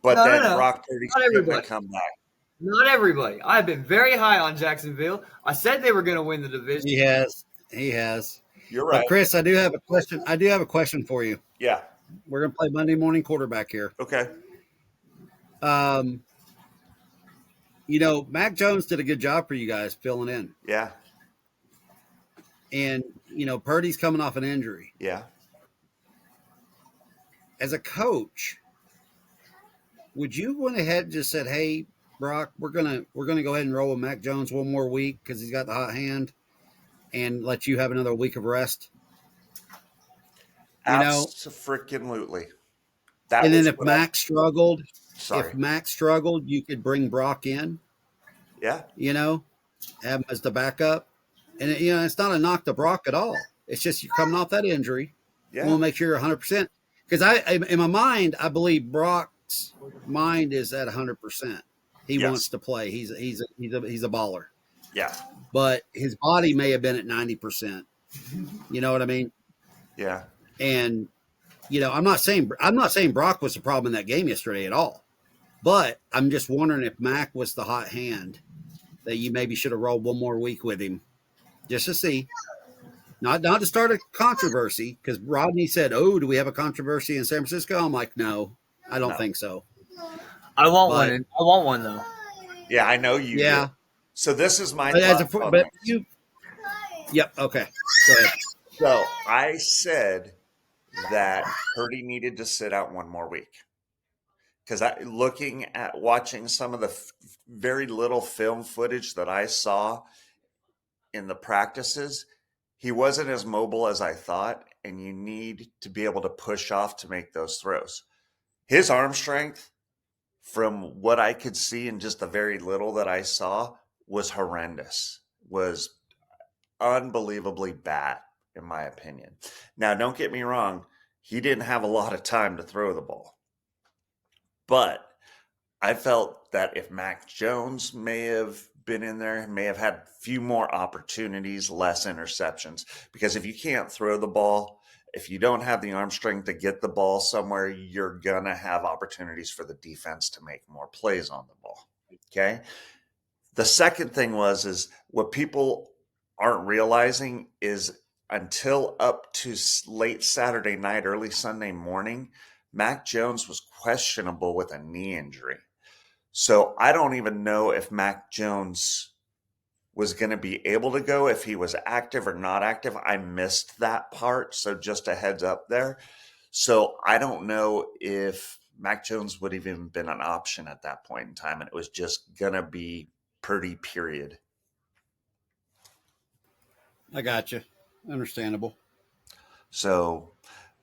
But No, then no, no. Brock Purdy Not couldn't everybody. come back. Not everybody. I've been very high on Jacksonville. I said they were going to win the division. He has. He has. You're right. But Chris, I do have a question. I do have a question for you. Yeah. We're gonna play Monday morning quarterback here. Okay. Mac Jones did a good job for you guys filling in. Yeah. And, Purdy's coming off an injury. Yeah. As a coach, would you went ahead and just said, hey, Brock, we're gonna go ahead and roll with Mac Jones one more week because he's got the hot hand and let you have another week of rest? Absolutely. And then if Mac struggled, Sorry. if Mac struggled, you could bring Brock in, Yeah. have him as the backup. And, it's not a knock to Brock at all. It's just you're coming off that injury. Yeah. We'll make sure you're 100%. Because in my mind, I believe Brock's mind is at 100%. He Yes. wants to play. He's a baller. Yeah. But his body may have been at 90%. You know what I mean? Yeah. And I'm not saying Brock was the problem in that game yesterday at all. But I'm just wondering if Mac was the hot hand that you maybe should have rolled one more week with him just to see. Not to start a controversy, because Rodney said, oh, do we have a controversy in San Francisco? I'm like, no, I don't think so. I want one. I want one, though. Yeah, I know you Yeah. do. So this is my But thought on this. Yep, okay. Go ahead. So I said that Purdy needed to sit out one more week. Because watching some of the very little film footage that I saw in the practices, he wasn't as mobile as I thought, and you need to be able to push off to make those throws. His arm strength, from what I could see in just the very little that I saw, was horrendous, was unbelievably bad, in my opinion. Now, don't get me wrong, he didn't have a lot of time to throw the ball. But I felt that if Mac Jones may have been in there, may have had a few more opportunities, less interceptions. Because if you can't throw the ball, if you don't have the arm strength to get the ball somewhere, you're going to have opportunities for the defense to make more plays on the ball. Okay. The second thing is what people aren't realizing is until up to late Saturday night, early Sunday morning, Mac Jones was questionable with a knee injury. So I don't even know if Mac Jones was going to be able to go, if he was active or not active. I missed that part. So just a heads up there. So I don't know if Mac Jones would have even been an option at that point in time. And it was just going to be Purdy, period. I got you. Understandable. So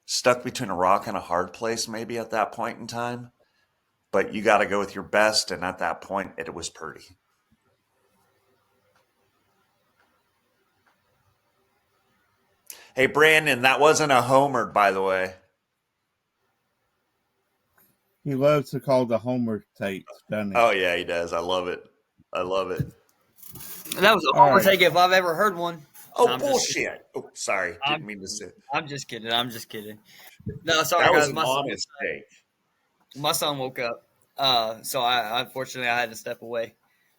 stuck between a rock and a hard place maybe at that point in time. But you got to go with your best. And at that point, it was Purdy. Hey, Brandon, that wasn't a homer, by the way. He loves to call the Homer tapes, doesn't he? Oh, yeah, he does. I love it. I love it. That was a All homer right. take if I've ever heard one. Oh, I'm bullshit. Oh, sorry. Didn't mean to say. I'm just kidding. I'm just kidding. No, sorry, That was guys. an honest take. My son woke up. So I unfortunately I had to step away.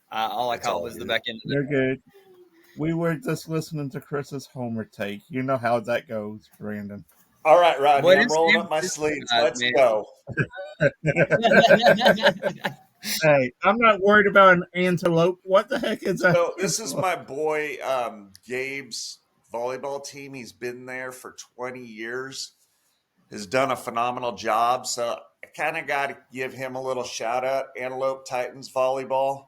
All I It's caught all was the good. back end of You're it. good. We were just listening to Chris's Homer take. You know how that goes, Brandon. All right, Rodney, Boy, I'm this rolling game up my is sleeves. bad, Let's man. go. Hey, I'm not worried about an antelope. What the heck is that? So this is my boy Gabe's volleyball team. He's been there for 20 years. Has done a phenomenal job. So I kind of got to give him a little shout out. Antelope Titans volleyball.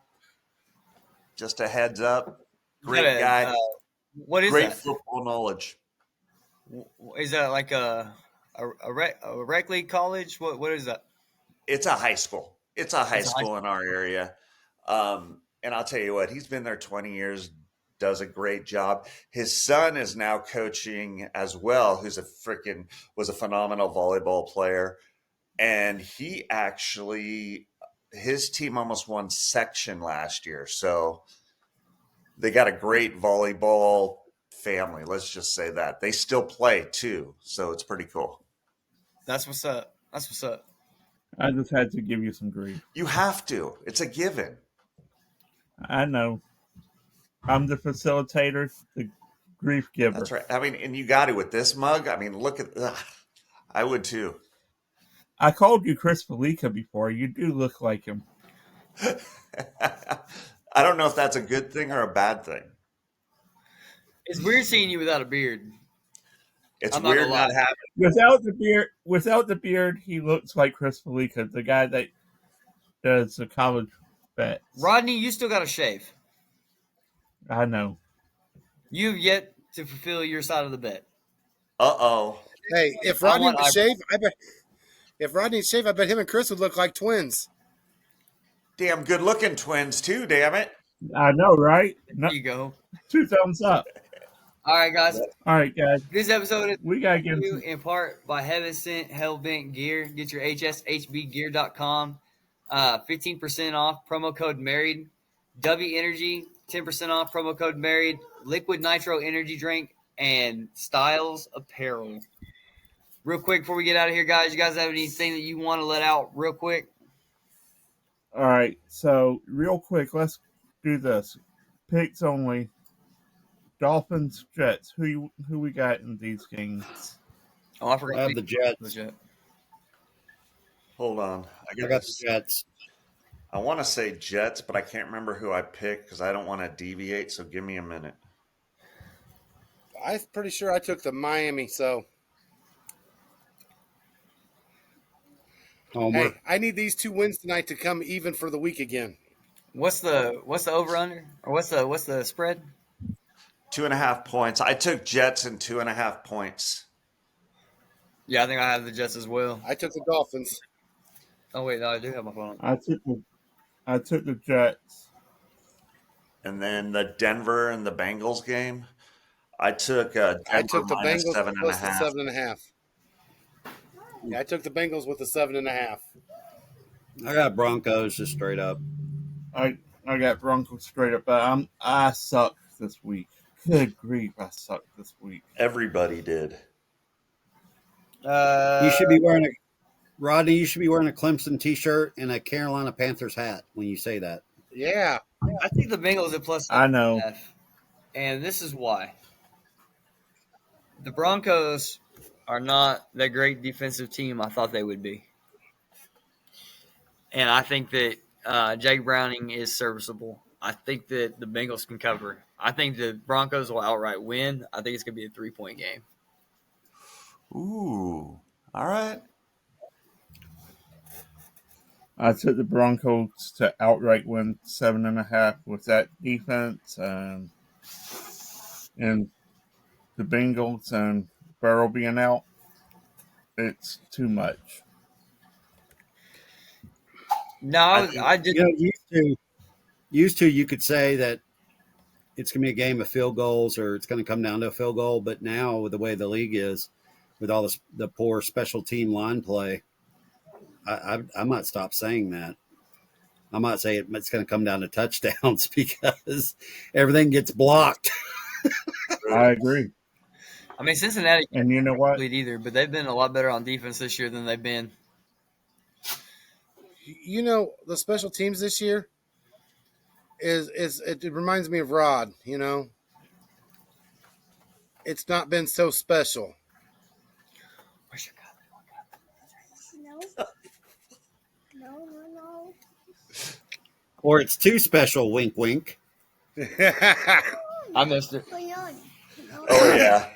Just a heads up. Great guy. What is Great that? football knowledge. Is that like a rec league college? What is that? It's a high school. It's a high It's a high school in our area. And I'll tell you what, he's been there 20 years, does a great job. His son is now coaching as well, who's was a phenomenal volleyball player. And he actually, his team almost won section last year. So they got a great volleyball family. Let's just say that. They still play too. So it's pretty cool. That's what's up. That's what's up. I just had to give you some grief. You have to. It's a given. I know. I'm the facilitator, the grief giver. That's right. I mean, and you got it with this mug. I mean, look at that. I would too. I called you Chris Felica before. You do look like him. I don't know if that's a good thing or a bad thing. It's weird seeing you without a beard. It's I'm not weird gonna lie. not having. Without the beard, he looks like Chris Felica, the guy that does the college bets. Rodney, you still got to shave. I know. You've yet to fulfill your side of the bet. Uh-oh. Hey, if I Rodney want would eyebrows. shave, I bet him and Chris would look like twins. Damn good looking twins too, damn it. I know, right? No, There you go. 2 thumbs up. All right, guys. All right, guys. This episode is We gotta brought give to you some. in part by Heaven Sent Hellbent Gear. Get your hshbgear.com. 15% off. Promo code married. W Energy 10% off. Promo code married. Liquid Nitro Energy Drink and Styles Apparel. Real quick before we get out of here, guys, you guys have anything that you want to let out real quick? All right, so real quick, let's do this. Picks only. Dolphins, Jets. Who we got in these games? Oh, I forgot. I have the Jets. Legit. Hold on. I got the Jets. I want to say Jets, but I can't remember who I picked because I don't want to deviate. So give me a minute. I'm pretty sure I took the Miami. So Homer. hey, I need these 2 wins tonight to come even for the week again. What's the over under or what's the spread? 2.5 points. I took Jets and 2.5 points. Yeah, I think I have the Jets as well. I took the Dolphins. Oh wait, no, I do have my phone. I took the Jets. And then the Denver and the Bengals game. I took Denver I took the minus Bengals plus the 7.5. 7.5. Yeah, I took the Bengals with the 7.5. I got Broncos just straight up. I got Broncos straight up, but I suck this week. Good grief, I suck this week. Everybody did. You should be wearing Rodney. You should be wearing a Clemson T-shirt and a Carolina Panthers hat when you say that. Yeah. I think the Bengals at plus I know. 7.5, and this is why. The Broncos are not the great defensive team I thought they would be. And I think that Jake Browning is serviceable. I think that the Bengals can cover. I think the Broncos will outright win. I think it's going to be a 3-point game. Ooh. All right. I took the Broncos to outright win 7.5 with that defense, and the Bengals and Burrow being out. It's too much. No, I think I just Used to you could say that it's going to be a game of field goals or it's going to come down to a field goal. But now, with the way the league is, with all the poor special team line play, I might stop saying that. I might say it's going to come down to touchdowns because everything gets blocked. I agree. I mean, Cincinnati And you know can't what? lead either, but they've been a lot better on defense this year than they've been. You know, the special teams this year is it reminds me of Rod, you know. It's not been so special. Where's your cup? No. Or it's too special, wink, wink. I missed it. Oh yeah.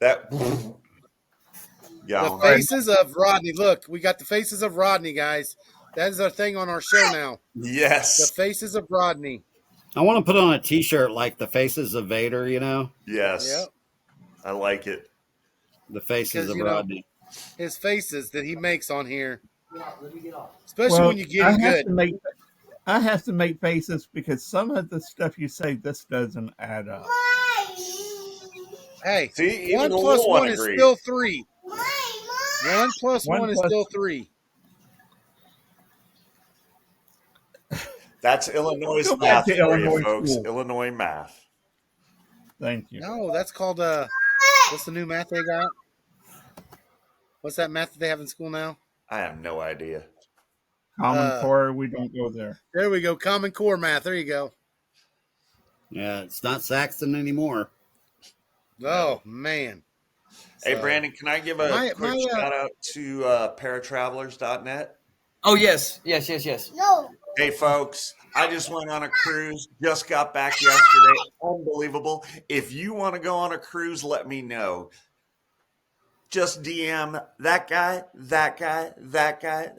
That The yeah. faces of Rodney. Look, we got the faces of Rodney, guys. That is our thing on our show now. The Yes. faces of Rodney. I want to put on a T-shirt like the faces of Vader. You know, Yes. Yep. I like it. the faces Because, of you know, Rodney. his faces that he makes on here, especially Well, when you get him good. I have to make faces because some of the stuff you say this doesn't add up. Hey, See, even 1 the plus little one 1 is agrees. still 3. 1 plus 1 is still 3. That's Illinois Go back math to for you, Illinois folks. school. Illinois math. Thank you. No, that's called what's the new math they got? What's that math that they have in school now? I have no idea. Common Core, we don't go there. There we go. Common Core math. There you go. Yeah, it's not Saxon anymore. Oh man. Hey, So, Brandon, can I give a quick shout out to paratravelers.net? Oh, yes. No. Hey, folks, I just went on a cruise, just got back yesterday. Unbelievable. If you want to go on a cruise, let me know. Just DM that guy,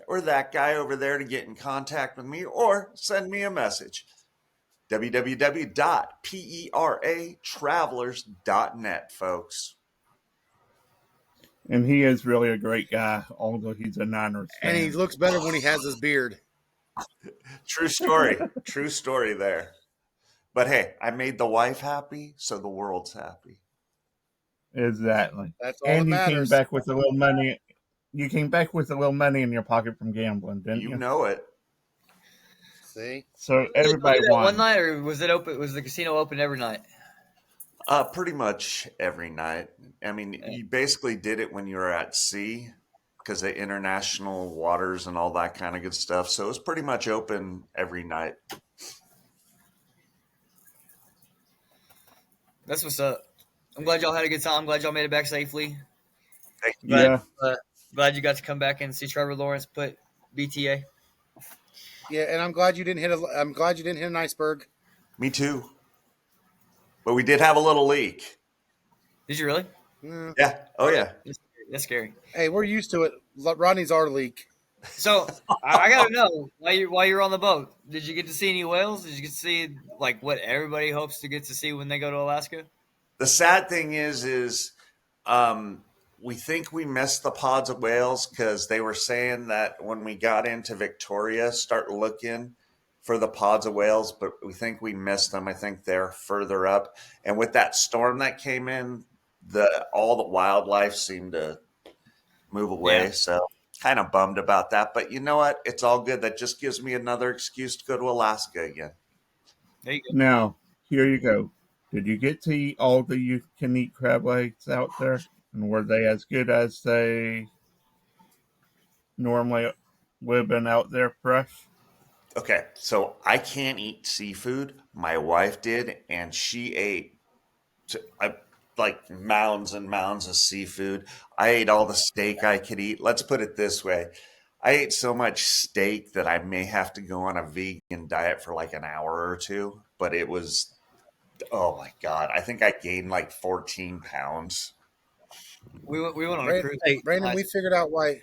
or that guy over there to get in contact with me or send me a message. www.paratravelers.net, folks. And he is really a great guy, although he's a Niners fan. and he looks better when he has his beard. True story. True story there. But hey, I made the wife happy, so the world's happy. Exactly. That's all And that you came matters. back with a little money. You came back with a little money in your pocket from gambling, didn't you? You know it. See? So everybody Did that one won. night, or was it open? Was the casino open every night? Pretty much every night. I mean, you basically did it when you were at sea because of international waters and all that kind of good stuff. So it was pretty much open every night. That's what's up. I'm glad y'all had a good time. I'm glad y'all made it back safely. Thank you. Glad, Yeah. glad you got to come back and see Trevor Lawrence put BTA. Yeah, and I'm glad you didn't hit an iceberg. Me too. But we did have a little leak. Did you really? Yeah. Oh, yeah. That's scary. Hey, we're used to it. Rodney's our leak. So I got to know while you're on the boat, did you get to see any whales? Did you get to see like what everybody hopes to get to see when they go to Alaska? The sad thing is we think we missed the pods of whales because they were saying that when we got into Victoria, start looking for the pods of whales, but we think we missed them. I think they're further up. And with that storm that came in, all the wildlife seemed to move away. Yeah. So kind of bummed about that. But you know what? It's all good. That just gives me another excuse to go to Alaska again. There you go. Now, here you go. Did you get to eat all the you can eat crab legs out there? And were they as good as they normally would have been out there fresh? Okay, so I can't eat seafood. My wife did, and she ate like mounds and mounds of seafood. I ate all the steak I could eat. Let's put it this way. I ate so much steak that I may have to go on a vegan diet for like an hour or two, but it was, oh my God, I think I gained like 14 pounds. We went on a cruise. Hey, Brandon, we figured out why.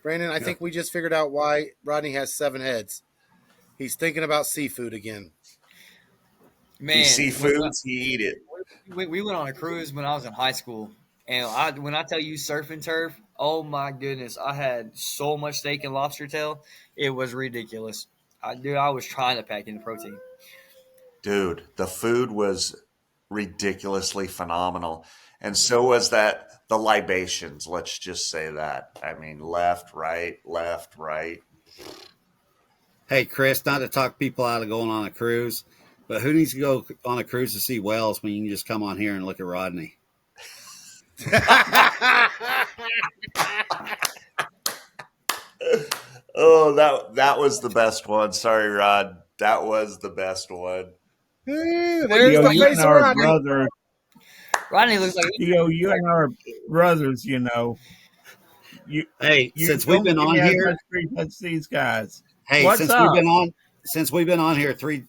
Brandon, I think we just figured out why Rodney has 7 heads. He's thinking about seafood again. He Man, see foods, he eat it. we went on a cruise when I was in high school, and when I tell you surf and turf, oh my goodness, I had so much steak and lobster tail, it was ridiculous. I was trying to pack in the protein. Dude, the food was ridiculously phenomenal. And so was the libations, let's just say that. I mean, left, right, left, right. hey, Chris, not to talk people out of going on a cruise, but who needs to go on a cruise to see whales when you can just come on here and look at Rodney? Oh, that was the best one. Sorry, Rod. That was the best one. There's Theo, the you face and of our Rodney. brother, Rodney looks like Theo, you and our brothers, you know, you Hey, you since we've don't been give me on as here, much grief as these guys. hey, What's up? since we've been on here, three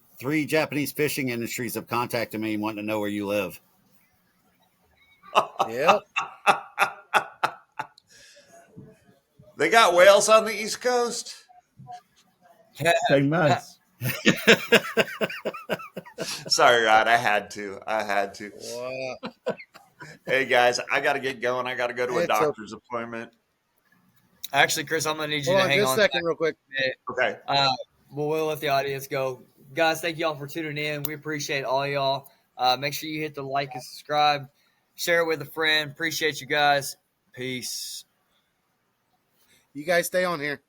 Japanese fishing industries have contacted me and wanting to know where you live. Yep. They got whales on the East Coast? They must. Sorry, Rod. I had to. I had to. Wow. Hey, guys, I got to get going. I got to go to a It's doctor's appointment. actually, Chris, I'm gonna need you Hold to on hang just on a second, real quick. a minute. Okay. We'll let the audience go. Guys, thank y'all for tuning in. We appreciate all y'all. Make sure you hit the like and subscribe. Share it with a friend. Appreciate you guys. Peace. You guys stay on here.